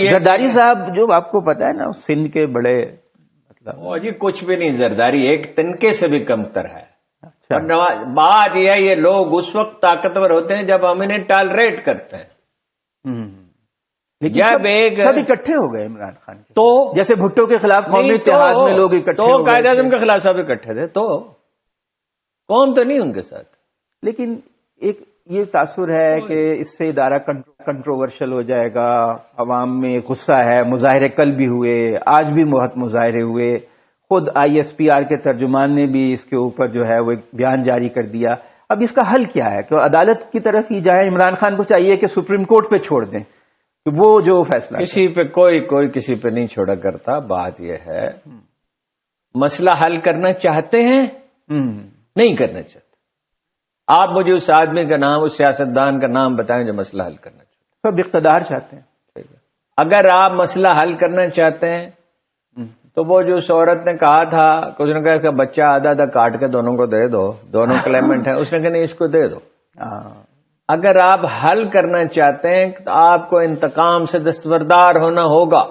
زرداری صاحب جو آپ کو پتا ہے نا سندھ کے بڑے مطلب جی کچھ بھی نہیں، زرداری ایک تنکے سے بھی کمتر ہے. اور بات یہ ہے یہ لوگ اس وقت طاقتور ہوتے ہیں جب ہم انہیں ٹالریٹ کرتے ہیں. لیکن سب اکٹھے ہو گئے عمران خان کے، تو جیسے بھٹو کے خلاف قومی اتحاد میں لوگ اکٹھے ہو گئے، تو قائد اعظم کے خلاف سب اکٹھے تھے، تو قوم تو نہیں ان کے ساتھ. لیکن ایک یہ تاثر ہے کہ اس سے ادارہ کنٹروورشل ہو جائے گا. عوام میں غصہ ہے، مظاہرے کل بھی ہوئے، آج بھی بہت مظاہرے ہوئے. خود ISPR کے ترجمان نے بھی اس کے اوپر جو ہے وہ ایک بیان جاری کر دیا. اب اس کا حل کیا ہے کہ عدالت کی طرف ہی جائیں؟ عمران خان کو چاہیے کہ سپریم کورٹ پہ چھوڑ دیں کہ وہ جو فیصلہ کسی پہ کوئی کسی پہ نہیں چھوڑا کرتا. بات یہ ہے مسئلہ حل کرنا چاہتے ہیں نہیں کرنا چاہتے. آپ مجھے اس آدمی کا نام، اس سیاستدان کا نام بتائیں جو مسئلہ حل کرنا چاہتے. سب اقتدار چاہتے ہیں. اگر آپ مسئلہ حل کرنا چاہتے ہیں تو وہ جو اس عورت نے کہا تھا کہ اس نے کہا کہ بچہ آدھا آدھا کاٹ کے دونوں کو دے دو، دونوں کلیمنٹ ہیں، اس نے کہا نہیں اس کو دے دو. اگر آپ حل کرنا چاہتے ہیں تو آپ کو انتقام سے دستبردار ہونا ہوگا.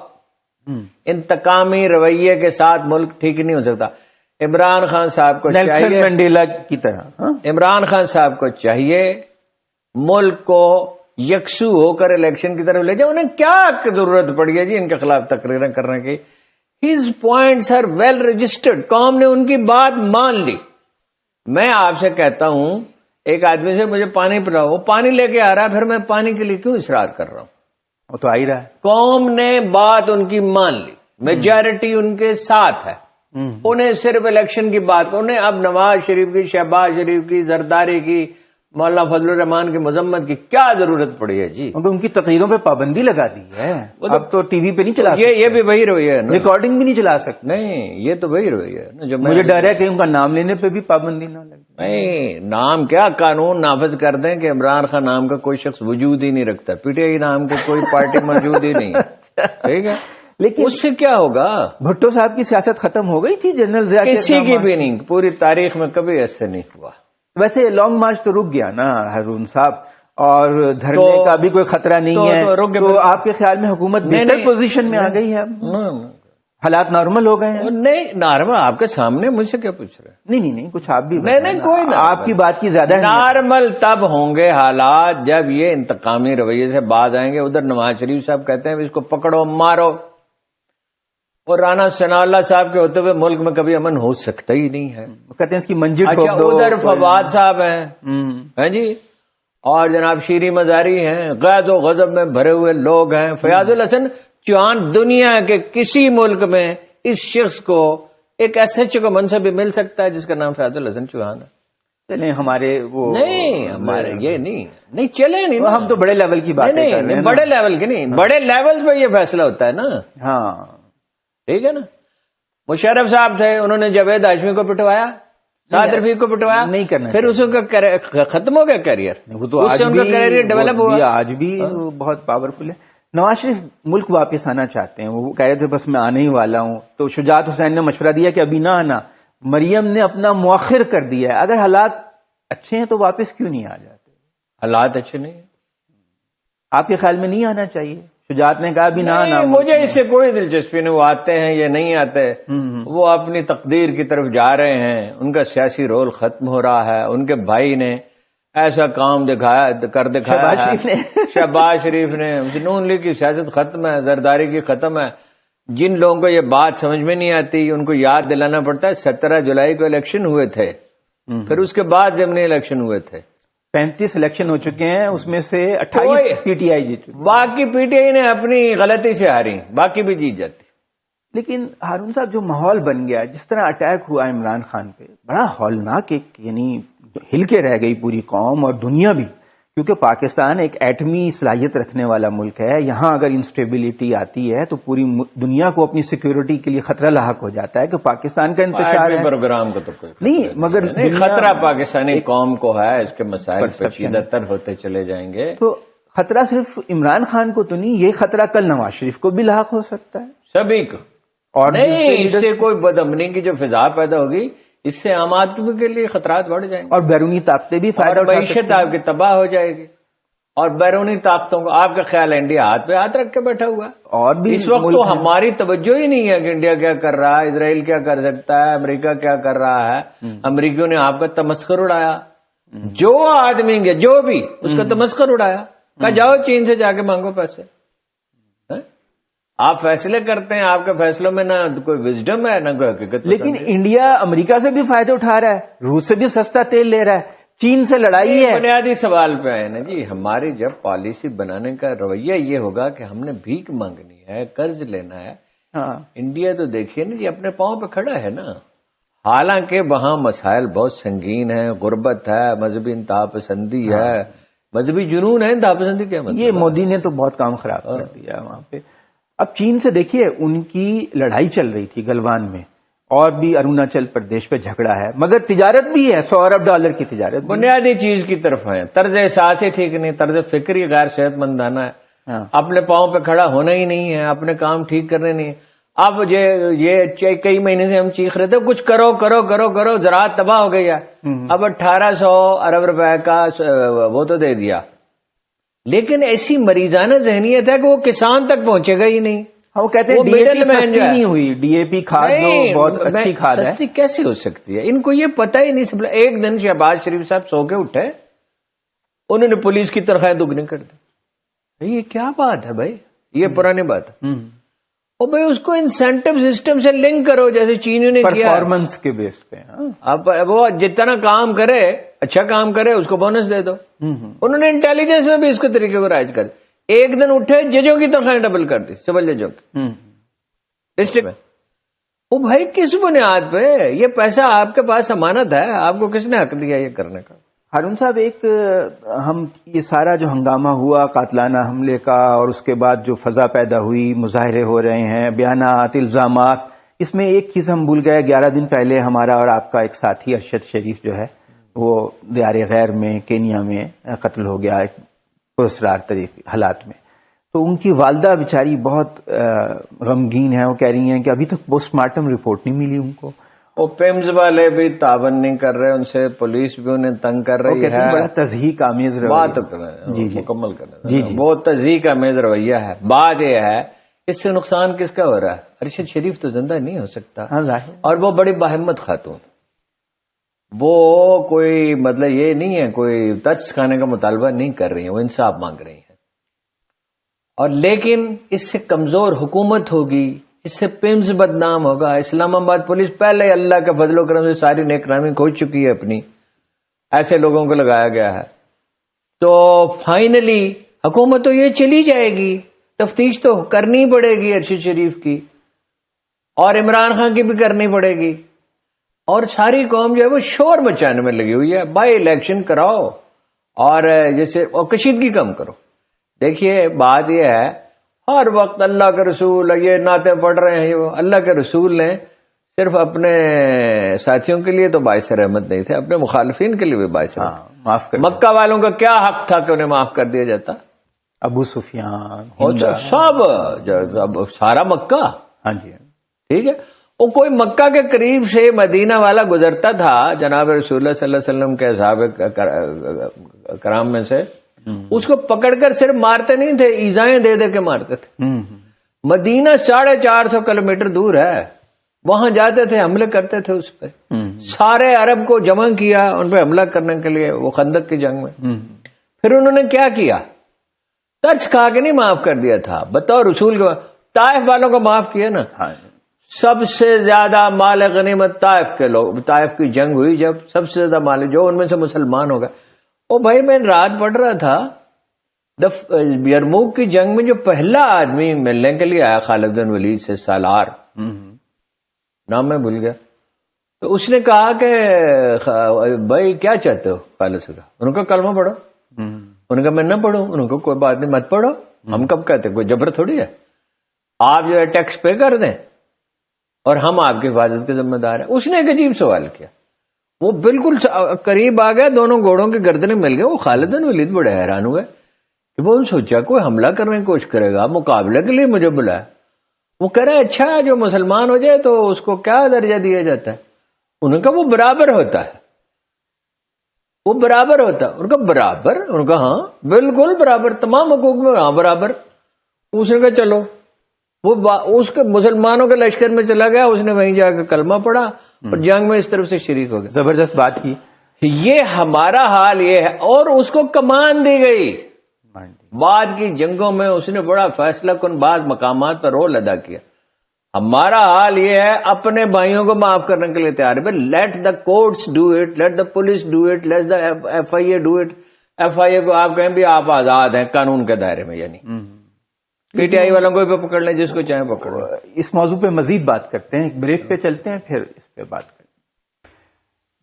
انتقامی رویے کے ساتھ ملک ٹھیک نہیں ہو سکتا. عمران خان صاحب کو چاہیے منڈیلا کی طرح عمران خان صاحب کو چاہیے ملک کو یکسو ہو کر الیکشن کی طرف لے جائے. انہیں کیا ضرورت پڑی ہے جی ان کے خلاف تقریریں کرنے کی؟ His points are well registered. قوم نے ان کی بات مان لی. میں آپ سے کہتا ہوں ایک آدمی سے مجھے پانی پلاؤ، وہ پانی لے کے آ رہا ہے، پھر میں پانی کے لیے کیوں اصرار کر رہا ہوں؟ وہ تو آ ہی رہا ہے. قوم نے بات ان کی مان لی، میجارٹی ان کے ساتھ ہے. انہیں صرف الیکشن کی بات، انہیں اب نواز شریف کی، شہباز شریف کی، زرداری کی، مولانا فضل الرحمان کی مذمت کی کیا ضرورت پڑی ہے جی؟ ان کی تقریروں پہ پابندی لگا دی ہے. اب تو ٹی وی پہ نہیں چلا سکتے. یہ بھی وہی رویہ ہے نا، ریکارڈنگ بھی نہیں چلا سکتے. نہیں یہ تو وہی رویہ ہے نا جو مجھے ڈر ہے کہ ان کا نام لینے پہ بھی پابندی نہ لگے. نہیں نام کیا، قانون نافذ کر دیں کہ عمران خان نام کا کوئی شخص وجود ہی نہیں رکھتا. PTI نام کی کوئی پارٹی موجود ہی نہیں ہے. ٹھیک ہے، لیکن اس سے کیا ہوگا؟ بھٹو صاحب کی سیاست ختم ہو گئی تھی. جنرل ضیاء کسی کی بھی نہیں، پوری تاریخ میں کبھی ایسے نہیں ہوا. ویسے لانگ مارچ تو رک گیا نا ہارون صاحب، اور دھرنے کا بھی کوئی خطرہ نہیں ہے. تو آپ کے خیال میں حکومت بہتر پوزیشن میں آ گئی ہے؟ حالات نارمل ہو گئے ہیں؟ نہیں نارمل آپ کے سامنے مجھ سے کیا پوچھ رہے ہیں؟ نہیں کچھ آپ بھی نہیں کوئی نہ، آپ کی بات کی زیادہ نارمل تب ہوں گے حالات جب یہ انتقامی رویے سے باز آئیں گے. ادھر نواز شریف صاحب کہتے ہیں اس کو پکڑو مارو، اور رانا ثناء اللہ صاحب کے ہوتے ہوئے ملک میں کبھی امن ہو سکتا ہی نہیں ہے. کہتے ہیں اس کی منجی ٹھوک دو. ادھر فواد صاحب ہیں جی، اور جناب شیری مزاری ہیں، غیظ و غضب میں بھرے ہوئے لوگ ہیں. فیاض الحسن چوہان دنیا کے کسی ملک میں اس شخص کو ایک SHO کا منصب بھی مل سکتا ہے جس کا نام فیاض الحسن چوہان ہے. چلیں ہمارے وہ نہیں، ہمارے یہ نہیں چلے نہیں، ہم تو بڑے لیول کی بات کر رہے ہیں. بڑے لیول کی نہیں، بڑے لیول پہ یہ فیصلہ ہوتا ہے نا. ہاں ٹھیک ہے نا. مشرف صاحب تھے، انہوں نے جاوید ہاشمی کو پٹوایا، سعد رفیق کو پٹوایا، نہیں کرنا، پھر اس کا ختم ہو گیا کیریئر. وہ تو اس سے ان کا کیریئر ڈیولپ ہوا. آج بھی بہت پاورفل ہے. نواز شریف ملک واپس آنا چاہتے ہیں. وہ کہہ رہے تھے بس میں آنے ہی والا ہوں. تو شجاعت حسین نے مشورہ دیا کہ ابھی نہ آنا. مریم نے اپنا مؤخر کر دیا ہے. اگر حالات اچھے ہیں تو واپس کیوں نہیں آ جاتے؟ حالات اچھے نہیں ہیں، آپ کے خیال میں نہیں آنا چاہیے؟ شجاعت نے کہا بھی نہ. مجھے اس سے کوئی دلچسپی نہیں، وہ آتے ہیں یا نہیں آتے، وہ اپنی تقدیر کی طرف جا رہے ہیں. ان کا سیاسی رول ختم ہو رہا ہے. ان کے بھائی نے ایسا کام کر دکھایا شہباز ہے شہباز شریف نے. نون لیگ کی سیاست ختم ہے, زرداری کی ختم ہے. جن لوگوں کو یہ بات سمجھ میں نہیں آتی ان کو یاد دلانا پڑتا ہے 17 جولائی کو الیکشن ہوئے تھے, پھر اس کے بعد ضمنی الیکشن ہوئے تھے. 35 الیکشن ہو چکے ہیں, اس میں سے 28 پی ٹی آئی جیت چکی. باقی پی ٹی آئی نے اپنی غلطی سے ہاری, باقی بھی جیت جاتی. لیکن ہارون صاحب جو ماحول بن گیا, جس طرح اٹیک ہوا عمران خان پہ, بڑا ہولناک, ایک یعنی ہل کے رہ گئی پوری قوم اور دنیا بھی, کیونکہ پاکستان ایک ایٹمی صلاحیت رکھنے والا ملک ہے. یہاں اگر انسٹیبلٹی آتی ہے تو پوری دنیا کو اپنی سیکیورٹی کے لیے خطرہ لاحق ہو جاتا ہے کہ پاکستان کا انتشار ہے. پروگرام کا تو کوئی نہیں, مگر خطرہ پاکستانی قوم کو ہے, اس کے مسائل پیچیدہ تر ہوتے چلے جائیں گے. تو خطرہ صرف عمران خان کو تو نہیں, یہ خطرہ کل نواز شریف کو بھی لاحق ہو سکتا ہے, سبھی کو. اور نہیں, اس سے کوئی بدامنی کی جو فضا پیدا ہوگی, اس سے عام آدمی کے لیے خطرات بڑھ جائیں گے, اور بیرونی طاقتیں بھی فائدہ اٹھا سکتی ہیں. معیشت آپ کی تباہ ہو جائے گی. اور بیرونی طاقتوں کو آپ کا خیال ہے انڈیا ہاتھ پہ ہاتھ رکھ کے بیٹھا ہوا ہے, اور بھی اس وقت تو ہماری توجہ ہی نہیں ہے کہ انڈیا کیا کر رہا ہے, اسرائیل کیا کر سکتا ہے, امریکہ کیا کر رہا ہے. امریکیوں نے آپ کا تمسخر اڑایا, جو آدمی گے جو بھی اس کا تمسخر اڑایا, کہا جاؤ چین سے جا کے مانگو پیسے. آپ فیصلے کرتے ہیں, آپ کے فیصلوں میں نہ کوئی وزڈم ہے نہ کوئی حقیقت. لیکن انڈیا امریکہ سے بھی فائدہ اٹھا رہا ہے, روس سے بھی سستا تیل لے رہا ہے, چین سے لڑائی ہے. بنیادی سوال پہ آئے نا جی, ہماری جب پالیسی بنانے کا رویہ یہ ہوگا کہ ہم نے بھیک مانگنی ہے, قرض لینا ہے. انڈیا تو دیکھیے نا جی اپنے پاؤں پہ کھڑا ہے نا, حالانکہ وہاں مسائل بہت سنگین ہیں, غربت ہے, مذہبی انتہا پسندی ہے, مذہبی جنون ہے. انتہا پسندی کیا مطلب؟ یہ مودی نے تو بہت کام خراب کر دیا وہاں پہ. اب چین سے دیکھیے, ان کی لڑائی چل رہی تھی گلوان میں, اور بھی اروناچل پردیش پہ جھگڑا ہے, مگر تجارت بھی ہے, $100 ارب کی تجارت. بنیادی چیز کی طرف ہے, طرز احساس ہی ٹھیک نہیں, طرز فکری غیر صحت مندانہ ہے. اپنے پاؤں پہ کھڑا ہونا ہی نہیں ہے, اپنے کام ٹھیک کرنے نہیں. اب یہ کئی مہینے سے ہم چیخ رہے تھے کچھ کرو کرو کرو کرو, زراعت تباہ ہو گئی ہے. اب 1800 ارب روپے کا وہ تو دے دیا, لیکن ایسی مریضانہ ذہنیت ہے کہ وہ کسان تک پہنچے گا ہی نہیں. وہ کہتے ہیں ڈی اے پی سستی نہیں ہوئی, ڈی اے پی کھاد جو بہت اچھی کھاد ہے, سستی کیسے ہو سکتی ہے؟ ان کو یہ پتہ ہی نہیں. ایک دن شہباز شریف صاحب سو کے اٹھے, انہوں نے پولیس کی تنخواہیں دگنی کر دی. یہ کیا بات ہے بھائی, یہ پرانی بات ہے. اور بھائی اس کو انسینٹو سسٹم سے لنک کرو, جیسے چینیوں نے کیا پرفارمنس کے بیس پہ. اب وہ جتنا کام کرے, اچھا کام کرے, اس کو بونس دے دو. انہوں نے انٹیلیجنس میں بھی اس کے طریقے کو رائج کر. ایک دن اٹھے, ججوں کی تنخواہیں ڈبل کر دی, سول ججوں کی ڈسٹرکٹ میں. وہ بھائی کس بنیاد پہ؟ یہ پیسہ آپ کے پاس امانت ہے, آپ کو کس نے حق دیا یہ کرنے کا؟ ہارون صاحب, ایک ہم یہ سارا جو ہنگامہ ہوا قاتلانہ حملے کا, اور اس کے بعد جو فضا پیدا ہوئی, مظاہرے ہو رہے ہیں, بیانات, الزامات, اس میں ایک چیز ہم بھول گئے. 11 دن پہلے ہمارا اور آپ کا ایک ساتھی ارشد شریف جو ہے وہ دیار غیر میں کینیا میں قتل ہو گیا ایک پراسرار طریقے حالات میں. تو ان کی والدہ بیچاری بہت غمگین ہے, وہ کہہ رہی ہیں کہ ابھی تک پوسٹ مارٹم رپورٹ نہیں ملی ان کو. وہ پیمز والے بھی تعاون نہیں کر رہے ان سے, پولیس بھی انہیں تنگ کر رہی ہے. بڑا تضحیک آمیز بات مکمل کر رہے ہیں, بہت تضحیک آمیز رویہ ہے. بات یہ ہے اس سے نقصان کس کا ہو رہا ہے؟ ارشد شریف تو زندہ نہیں ہو سکتا, اور وہ بڑی باہمت خاتون, وہ کوئی مطلب یہ نہیں ہے کوئی ترس کھانے کا مطالبہ نہیں کر رہی ہیں, وہ انصاف مانگ رہی ہیں. اور لیکن اس سے کمزور حکومت ہوگی, اس سے پیمز بدنام ہوگا. اسلام آباد پولیس پہلے اللہ کے فضل و کرم سے ساری نیک نامی کھو چکی ہے اپنی, ایسے لوگوں کو لگایا گیا ہے. تو فائنلی حکومت تو یہ چلی جائے گی, تفتیش تو کرنی پڑے گی ارشد شریف کی, اور عمران خان کی بھی کرنی پڑے گی. اور ساری قوم جو ہے وہ شور مچانے میں لگی ہوئی ہے. بائی الیکشن کراؤ اور جیسے اور کشیدگی کم کرو. دیکھیے بات یہ ہے, ہر وقت اللہ کے رسول, یہ نعتیں پڑھ رہے ہیں, یہ اللہ کے رسول نے صرف اپنے ساتھیوں کے لیے تو باعث رحمت نہیں تھے, اپنے مخالفین کے لیے بھی باعث رحمت. معاف کر. مکہ والوں کا کیا حق تھا کہ انہیں معاف کر دیا جاتا؟ ابو سفیان سب, سارا مکہ. ہاں جی ٹھیک ہے. وہ کوئی مکہ کے قریب سے مدینہ والا گزرتا تھا جناب رسول اللہ صلی اللہ علیہ وسلم کے اصحاب کرام میں سے, اس کو پکڑ کر صرف مارتے نہیں تھے, ایذائیں دے دے کے مارتے تھے. مدینہ 450 کلومیٹر دور ہے, وہاں جاتے تھے, حملے کرتے تھے اس پہ. سارے عرب کو جمع کیا ان پہ حملہ کرنے کے لیے وہ خندق کی جنگ میں. پھر انہوں نے کیا کیا؟ ترس کھا کے نہیں معاف کر دیا تھا، بطور رسول کے طائف والوں کو معاف کیا نا. سب سے زیادہ مال غنیمت طائف کے لوگ، طائف کی جنگ ہوئی جب سب سے زیادہ مال جو ان میں سے مسلمان ہو گئے. او بھائی میں رات پڑھ رہا تھا یرموک کی جنگ میں جو پہلا آدمی ملنے کے لیے آیا خالد بن ولید سے، سالار نام میں بھول گیا، تو اس نے کہا کہ بھائی کیا چاہتے ہو؟ خالد سے کہا، ان کا کلمہ پڑھو. ان کا میں نہ پڑھوں، ان کو کوئی بات نہیں مت پڑھو. ہم کب کہتے کوئی جبر تھوڑی ہے، آپ جو ہے ٹیکس پے کر دیں اور ہم آپ کی حفاظت کے ذمہ دار ہیں. اس نے ایک عجیب سوال کیا، وہ بالکل قریب آ گیا، دونوں گھوڑوں کی گردنیں مل گئے. وہ خالد بن ولید بڑے حیران ہوئے کہ وہ سوچا کوئی حملہ کرنے کی کوشش کرے گا، مقابلے کے لیے مجھے بلایا. وہ کہہ رہے اچھا جو مسلمان ہو جائے تو اس کو کیا درجہ دیا جاتا ہے؟ انہوں نے کہا وہ برابر ہوتا ہے، وہ برابر ہوتا ہے. ان کا برابر؟ ان کا ہاں بالکل برابر، تمام حقوق میں ہاں برابر. اس نے کہا چلو، وہ اس کے مسلمانوں کے لشکر میں چلا گیا، اس نے وہیں جا کے کلمہ پڑھا اور جنگ میں اس طرف سے شریک ہو گیا. زبردست بات کی. یہ ہمارا حال یہ ہے. اور اس کو کمان دی گئی. بعد کی جنگوں میں اس نے بڑا فیصلہ کن بعض مقامات پر رول ادا کیا. ہمارا حال یہ ہے اپنے بھائیوں کو معاف کرنے کے لیے تیار ہے. Let the courts do it, let the police do it, let the F I A do it. F I A کو آپ کہیں بھی آپ آزاد ہیں قانون کے دائرے میں، یعنی پی ٹی آئی والوں کو بھی پکڑ لیں، جس کو چاہیں پکڑ لیں. اس موضوع پہ مزید بات کرتے ہیں، ایک بریک پہ چلتے ہیں پھر اس پہ بات کرتے ہیں.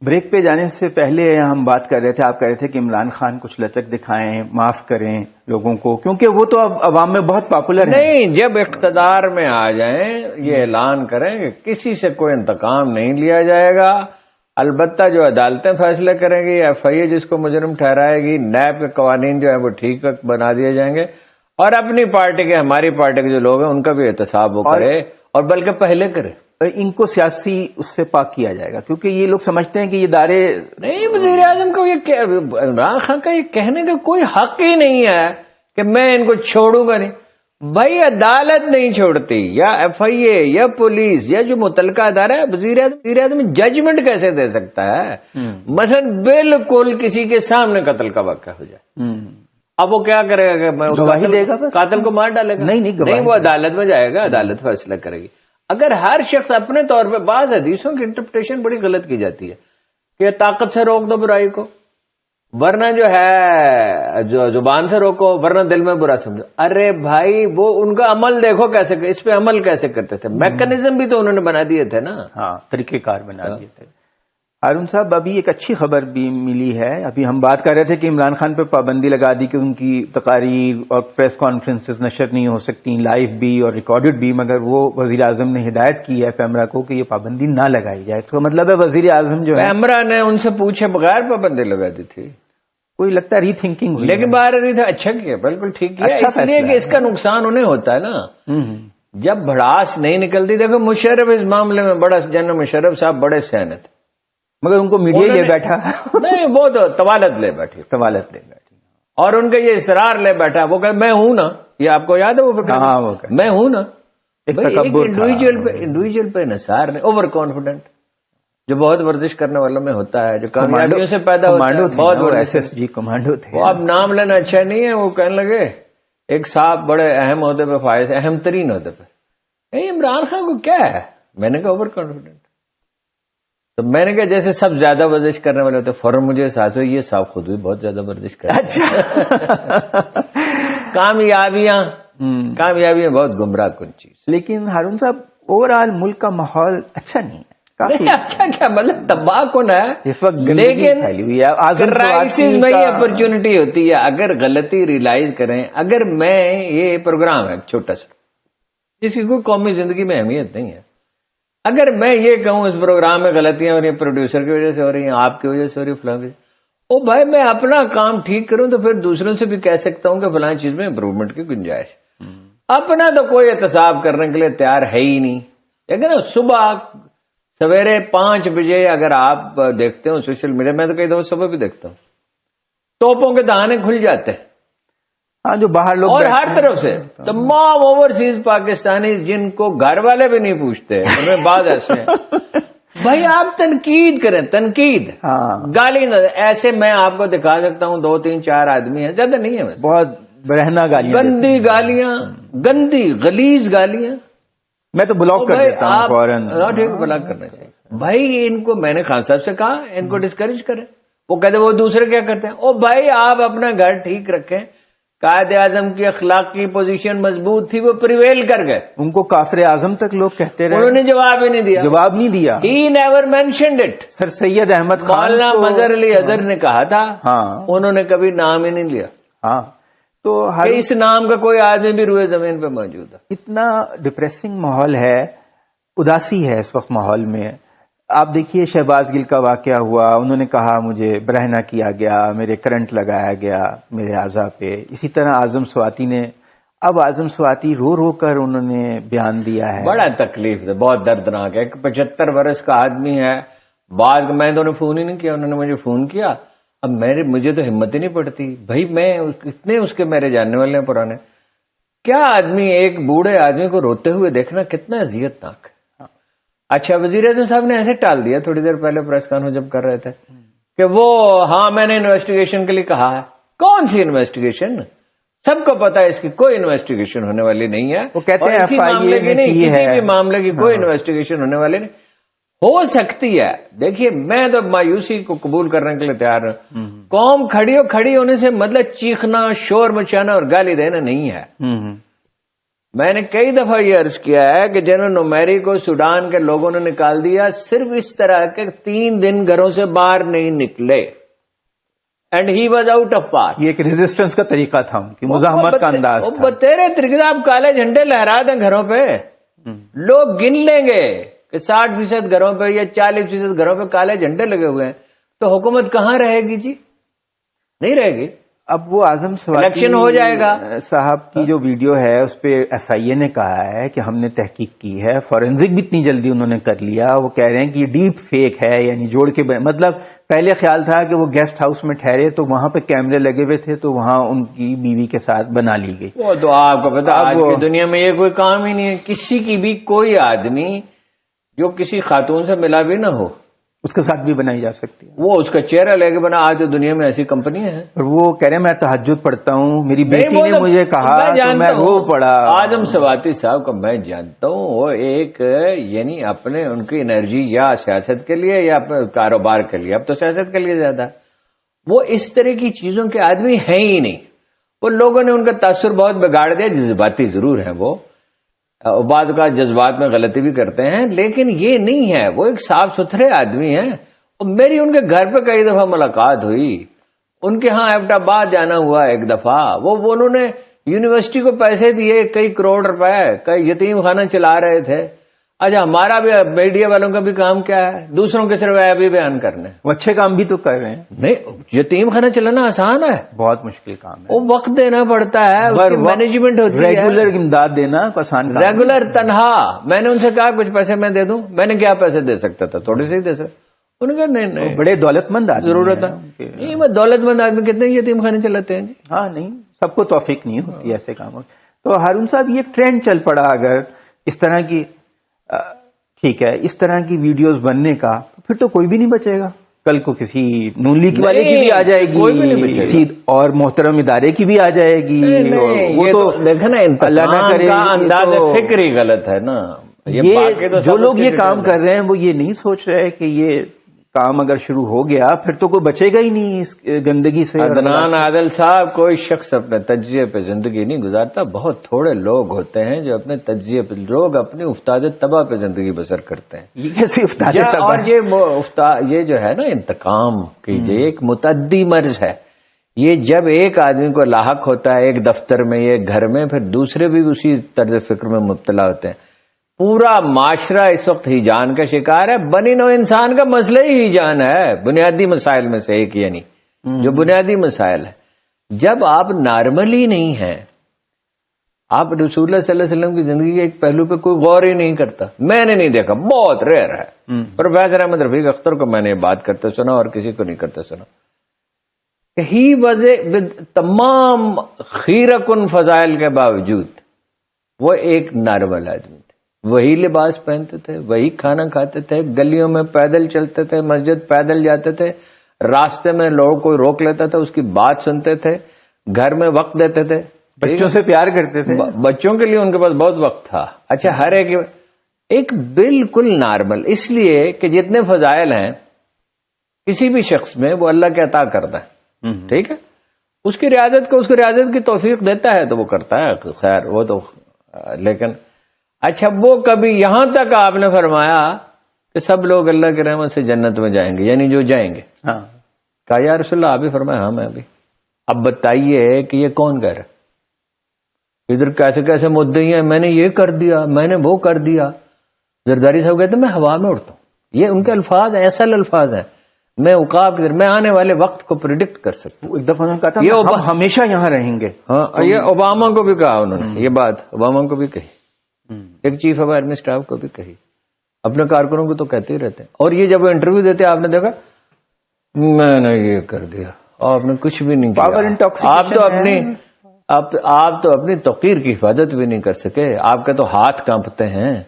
بریک پہ جانے سے پہلے ہم بات کر رہے تھے، آپ کہہ رہے تھے کہ عمران خان کچھ لچک دکھائیں، معاف کریں لوگوں کو، کیونکہ وہ تو اب عوام میں بہت پاپولر ہیں. نہیں، جب اقتدار میں آ جائیں یہ اعلان کریں کہ کسی سے کوئی انتقام نہیں لیا جائے گا. البتہ جو عدالتیں فیصلے کریں گی، ایف آئی اے جس کو مجرم ٹھہرائے گی، نیب کے قوانین جو ہے وہ ٹھیک بنا دیے جائیں گے، اور اپنی پارٹی کے، ہماری پارٹی کے جو لوگ ہیں ان کا بھی احتساب وہ کرے، اور بلکہ پہلے کرے. ان کو سیاسی اس سے پاک کیا جائے گا، کیونکہ یہ لوگ سمجھتے ہیں کہ یہ ادارے نہیں. وزیر اعظم کو یہ عمران خان کا یہ کہنے کا کوئی حق ہی نہیں ہے کہ میں ان کو چھوڑوں گا نہیں. بھائی عدالت نہیں چھوڑتی، یا ایف آئی اے یا پولیس یا جو متعلقہ ادارہ ہے. وزیر اعظم ججمنٹ کیسے دے سکتا ہے؟ مثلا بالکل کسی کے سامنے قتل کا واقعہ ہو جائے، اب وہ کیا کرے گا کہ میں گواہی دے گا، قاتل کو مار ڈالے گا؟ نہیں، وہ عدالت میں جائے گا، عدالت فیصلہ کرے گی. اگر ہر شخص اپنے طور پہ، بعض حدیثوں کی انٹرپریٹیشن بڑی غلط کی جاتی ہے کہ طاقت سے روک دو برائی کو، ورنہ جو ہے جو زبان سے روکو، ورنہ دل میں برا سمجھو. ارے بھائی وہ ان کا عمل دیکھو کیسے، اس پہ عمل کیسے کرتے تھے. میکنزم بھی تو انہوں نے بنا دیے تھے نا. ہاں، طریقہ کار بنا دیے تھے. ہارون صاحب، ابھی ایک اچھی خبر بھی ملی ہے. ابھی ہم بات کر رہے تھے کہ عمران خان پہ پابندی لگا دی کہ ان کی تقاریر اور پریس کانفرنسز نشر نہیں ہو سکتی، لائیو بھی اور ریکارڈڈ بھی، مگر وہ وزیر اعظم نے ہدایت کی ہے پیمرا کو کہ یہ پابندی نہ لگائی جائے. تو مطلب ہے وزیر اعظم جو ہے پیمرا نے ان سے پوچھے بغیر پابندی لگا دی تھی. کوئی لگتا ہے ری تھنکنگ ہوئی، لیکن باہر نہیں تھا. اچھا کیا، بالکل ٹھیک کیا. اس لیے کہ اس کا نقصان انہیں ہوتا ہے نا جب بھڑاس نہیں نکلتی. دیکھو مشرف اس معاملے میں بڑا، جنرل مشرف صاحب بڑے سیانے تھے، مگر ان کو میڈیا لے بیٹھا. نہیں، وہ تو طوالت لے بیٹھی، اور ان کا یہ اصرار لے بیٹھا. وہ کہ میں ہوں نا، یہ آپ کو یاد ہے وہ فکر، میں ہوں نا. انڈیویجل پہ نثار نے اوور کانفیڈنٹ، جو بہت ورزش کرنے والوں میں ہوتا ہے، جو کامیابیوں سے پیدا ہوتا ہے، بہت ایس ایس جی کمانڈو تھے. وہ اب نام لینا اچھا نہیں ہے. وہ کہنے لگے ایک صاحب بڑے اہم عہدے پہ فائز، اہم ترین عہدے پہ، عمران خان کو کیا ہے؟ میں نے کہا اوور کانفیڈنٹ. تو میں نے کہا جیسے سب زیادہ ورزش کرنے والے ہوتے، فوراً مجھے احساس ہو یہ صاحب خود بھی بہت زیادہ ورزش کرتے ہیں. کامیابیاں بہت گمراہ کن چیز. لیکن ہارون صاحب اوور آل ملک کا ماحول اچھا نہیں ہے. اچھا کیا مطلب تباہ کن ہے اس وقت، لیکن پھیلی ہوئی ہے. کرائسس میں یہ اپرچونٹی ہوتی ہے اگر غلطی ریلائز کریں. اگر میں یہ پروگرام ہے چھوٹا سا جس کی کوئی قومی زندگی میں اہمیت نہیں ہے، اگر میں یہ کہوں اس پروگرام میں غلطیاں ہو رہی ہیں، پروڈیوسر کی وجہ سے ہو رہی ہیں، آپ کی وجہ سے ہو رہی ہے، فلاں کی، او بھائی میں اپنا کام ٹھیک کروں تو پھر دوسروں سے بھی کہہ سکتا ہوں کہ فلاں چیز میں امپروومنٹ کی گنجائش. اپنا تو کوئی احتساب کرنے کے لیے تیار ہے ہی نہیں. لیکن صبح سویرے 5 بجے اگر آپ دیکھتے ہو سوشل میڈیا، میں تو کئی دفعہ صبح بھی دیکھتا ہوں، توپوں کے دہانے کھل جاتے ہیں. ہاں، جو باہر لوگ، اور ہر طرف سے تمام اوورسیز پاکستانی جن کو گھر والے بھی نہیں پوچھتے، ان میں بعض ایسے ہیں بھائی آپ تنقید کریں، تنقید، ہاں گالی نہ دیں۔ ایسے میں آپ کو دکھا سکتا ہوں 2 3 4 آدمی ہیں، زیادہ نہیں ہے ویسے، بہت برہنہ گالیاں دیتے گندی ہیں۔ گالیاں، گندی غلیظ گالیاں۔ میں تو بلاک کر دیتا ہوں فوراً۔ ٹھیک، بلاک کرنا چاہیے بھائی۔ ان کو میں نے خان صاحب سے کہا ان کو ڈسکریج کریں، وہ کہتے وہ دوسرے کیا کرتے ہیں۔ او بھائی آپ اپنا گھر ٹھیک رکھیں۔ قائد اعظم کی اخلاقی پوزیشن مضبوط تھی، وہ پریویل کر گئے، ان کو کافر اعظم تک لوگ کہتے رہے، انہوں نے جواب ہی نہیں دیا، جواب نہیں دیا۔ He never mentioned it. Sir Syed Ahmad Khan Maulana کو- مظہر علی اظہر نے کہا تھا، ہاں انہوں نے کبھی نام ہی نہیں لیا ہاں تو کہ اس نام کا کوئی آدمی بھی روئے زمین پہ موجود ہے۔ اتنا ڈپریسنگ ماحول ہے، اداسی ہے اس وقت ماحول میں۔ آپ دیکھیے شہباز گل کا واقعہ ہوا، انہوں نے کہا مجھے برہنہ کیا گیا، میرے کرنٹ لگایا گیا میرے اعضاء پہ۔ اسی طرح اعظم سواتی نے، اب اعظم سواتی رو رو کر انہوں نے بیان دیا ہے۔ بڑا تکلیف ہے، بہت دردناک ہے۔ ایک 75 برس کا آدمی ہے، بعد میں تو انہیں فون ہی نہیں کیا، انہوں نے مجھے فون کیا۔ اب مجھے تو ہمت ہی نہیں پڑتی بھائی، میں اتنے اس کے میرے جاننے والے ہیں پرانے، کیا آدمی ایک بوڑھے آدمی کو روتے ہوئے دیکھنا کتنا اذیت ناک ہے۔ اچھا وزیر اعظم صاحب نے ایسے ٹال دیا تھوڑی دیر پہلے پریس کانفرنس جب کر رہے تھے کہ وہ ہاں میں نے انویسٹیگیشن کے لیے کہا ہے۔ کون سی انویسٹیگیشن؟ سب کو پتا ہے اس کی کوئی انویسٹیگیشن ہونے والی نہیں ہے، وہ کہتے اور ہیں اسی FIA معاملے کی نے نہیں، کی کسی ہے۔ بھی معاملے کی کوئی انویسٹیگیشن ہونے والی نہیں ہو سکتی ہے۔ دیکھیے میں تو مایوسی کو قبول کرنے کے لیے تیار ہوں۔ قوم کھڑی ہونے سے مطلب چیخنا، شور مچانا اور گالی دینا نہیں ہے۔ میں نے کئی دفعہ یہ عرض کیا ہے کہ جنرل نومیری کو سوڈان کے لوگوں نے نکال دیا صرف اس طرح کے 3 دن گھروں سے باہر نہیں نکلے، and he was out of part. یہ ایک ریزسٹنس کا طریقہ تھا، ان کی مزاحمت کا انداز تھا۔ تیرے طریقے آپ کالے جھنڈے لہرا دیں گھروں پہ، لوگ گن لیں گے کہ 60% گھروں پہ یا 40% گھروں پہ کالے جھنڈے لگے ہوئے ہیں، تو حکومت کہاں رہے گی جی؟ نہیں رہے گی۔ اب وہ اعظم سواتی الیکشن ہو جائے گا صاحب کی جو ویڈیو ہے اس پہ FIA نے کہا ہے کہ ہم نے تحقیق کی ہے، فورینزک بھی اتنی جلدی انہوں نے کر لیا۔ وہ کہہ رہے ہیں کہ یہ ڈیپ فیک ہے، یعنی جوڑ کے مطلب پہلے خیال تھا کہ وہ گیسٹ ہاؤس میں ٹھہرے تو وہاں پہ کیمرے لگے ہوئے تھے تو وہاں ان کی بیوی کے ساتھ بنا لی گئی۔ وہ تو آپ کو پتا آج کی دنیا میں یہ کوئی کام ہی نہیں ہے، کسی کی بھی کوئی آدمی جو کسی خاتون سے ملا بھی نہ ہو اس کے ساتھ بھی بنائی جا سکتی ہے، وہ اس کا چہرہ لے کے بنا۔ آج تو دنیا میں ایسی کمپنیاں ہیں۔ اور وہ کہہ رہے ہیں میں تہجد پڑھتا ہوں، میری بیٹی نے مجھے کہا تو میں رو پڑا۔ اعظم سواتی صاحب کو میں جانتا ہوں، وہ ایک یعنی اپنے ان کی انرجی یا سیاست کے لیے یا اپنے کاروبار کے لیے، اب تو سیاست کے لیے زیادہ، وہ اس طرح کی چیزوں کے آدمی ہیں ہی نہیں۔ وہ لوگوں نے ان کا تاثر بہت بگاڑ دیا، جذباتی ضرور ہیں وہ، بعض کا جذبات میں غلطی بھی کرتے ہیں، لیکن یہ نہیں ہے، وہ ایک صاف ستھرے آدمی ہیں۔ اور میری ان کے گھر پہ کئی دفعہ ملاقات ہوئی، ان کے ہاں ایبٹ آباد جانا ہوا ایک دفعہ، وہ انہوں نے یونیورسٹی کو پیسے دیے کئی کروڑ روپے، کئی یتیم خانہ چلا رہے تھے۔ اچھا ہمارا بھی میڈیا والوں کا بھی کام کیا ہے؟ دوسروں کے صرف ابھی بیان کرنے۔ وہ اچھے کام بھی تو کر رہے ہیں، نہیں، یتیم خانہ چلانا آسان ہے، بہت مشکل کام ہے، وہ وقت دینا پڑتا ہے، اس کی مینجمنٹ ہوتی ہے، ریگولر امداد دینا آسان کام ہے۔ ریگولر تنہا۔ میں نے ان سے کہا کچھ پیسے میں دے دوں، میں نے کیا پیسے دے سکتا تھا، تھوڑے سے ہی دے سکتا۔ انہوں نے کہا نہیں بڑے دولت مند آدمی ضرورت ہے نہیں، میں دولت مند آدمی کتنے یتیم خانے چلاتے ہیں جی؟ ہاں نہیں، سب کو توفیق نہیں ہوتی ایسے کاموں۔ تو ہارون صاحب یہ ٹرینڈ چل پڑا، اگر اس طرح کی ٹھیک ہے اس طرح کی ویڈیوز بننے کا، پھر تو کوئی بھی نہیں بچے گا۔ کل کو کسی نون لیگ والے کی بھی آ جائے گی، کسی اور محترم ادارے کی بھی آ جائے گی، وہ تو دیکھیں نا، اللہ نہ کرے انداز فکر ہی غلط ہے نا۔ یہ جو لوگ یہ کام کر رہے ہیں وہ یہ نہیں سوچ رہے کہ یہ کام اگر شروع ہو گیا پھر تو کوئی بچے گا ہی نہیں اس گندگی سے۔ عدنان عادل صاحب، کوئی شخص اپنے تجزیے پہ زندگی نہیں گزارتا، بہت تھوڑے لوگ ہوتے ہیں جو اپنے تجزیے پہ، لوگ اپنی افتاد تباہ پہ زندگی بسر کرتے ہیں۔ یہ کیسے افتاد تباہ؟ اور یہ جو ہے نا انتقام کی، یہ ایک متعدی مرض ہے۔ یہ جب ایک آدمی کو لاحق ہوتا ہے ایک دفتر میں، ایک گھر میں، پھر دوسرے بھی اسی طرز فکر میں مبتلا ہوتے ہیں۔ پورا معاشرہ اس وقت ہیجان کا شکار ہے۔ بنی نوع انسان کا مسئلہ ہی ہیجان ہے، بنیادی مسائل میں سے ایک، یعنی جو بنیادی مسائل ہے۔ جب آپ نارمل ہی نہیں ہیں، آپ رسول اللہ صلی اللہ علیہ وسلم کی زندگی کے ایک پہلو پہ کوئی غور ہی نہیں کرتا۔ میں نے نہیں دیکھا، بہت ریئر ہے۔ پروفیسر احمد رفیق اختر کو میں نے یہ بات کرتے سنا اور کسی کو نہیں کرتے سنا کہ ہی وجہ تمام خیرہ کن فضائل کے باوجود وہ ایک نارمل آدمی تھے۔ وہی لباس پہنتے تھے، وہی کھانا کھاتے تھے، گلیوں میں پیدل چلتے تھے، مسجد پیدل جاتے تھے، راستے میں لوگوں کو روک لیتا تھا، اس کی بات سنتے تھے، گھر میں وقت دیتے تھے، بچوں سے پیار کرتے تھے، بچوں کے لیے ان کے پاس بہت وقت تھا. اچھا، ہر ایک بالکل نارمل، اس لیے کہ جتنے فضائل ہیں کسی بھی شخص میں وہ اللہ کے عطا کرتا ہے. ٹھیک ہے، اس کی ریاضت کی توفیق دیتا ہے تو وہ کرتا ہے، خیر وہ تو. لیکن اچھا، وہ کبھی یہاں تک آپ نے فرمایا کہ سب لوگ اللہ کی رحمت سے جنت میں جائیں گے، یعنی جو جائیں گے. ہاں، کہا یا رسول اللہ، آپ بھی فرمایا ہاں میں بھی. اب بتائیے کہ یہ کون کہہ رہا ہے؟ ادھر کیسے کیسے مدعی ہیں، میں نے یہ کر دیا، میں نے وہ کر دیا. زرداری صاحب کہتے ہیں میں ہوا میں اڑتا ہوں. یہ ان کے الفاظ ہیں، اصل الفاظ ہیں. میں عقاب کی طرح، میں آنے والے وقت کو پریڈکٹ کر سکتا ہوں. ایک دفعہ انہوں نے کہا تھا یہ ہم ہمیشہ یہاں رہیں گے. ہاں، یہ اوباما کو بھی کہا انہوں نے، یہ بات اوباما کو بھی کہی، ایک چیف آف آرمی اسٹاف کو بھی کہی، اپنے کارکنوں کو تو کہتے ہی رہتے ہیں. اور یہ جب وہ انٹرویو دیتے آپ نے دیکھا، میں نے یہ کر دیا، آپ نے کچھ بھی نہیں Power کیا. intoxication آپ تو اپنی توقیر کی حفاظت بھی نہیں کر سکے، آپ کے تو ہاتھ کانپتے ہیں.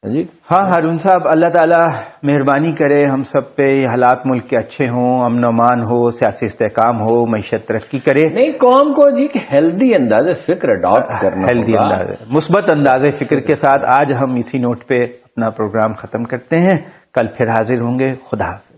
جی ہاں ہارون صاحب، اللہ تعالیٰ مہربانی کرے ہم سب پہ، یہ حالات ملک کے اچھے ہوں، امن و امان ہو، سیاسی استحکام ہو، معیشت ترقی کرے. نہیں، قوم کو جی ہیلدی انداز فکر اڈاپٹ کرنا ہیلدی ہوگا. انداز، مثبت انداز فکر کے ساتھ آج ہم اسی نوٹ پہ اپنا پروگرام ختم کرتے ہیں. کل پھر حاضر ہوں گے. خدا حافظ.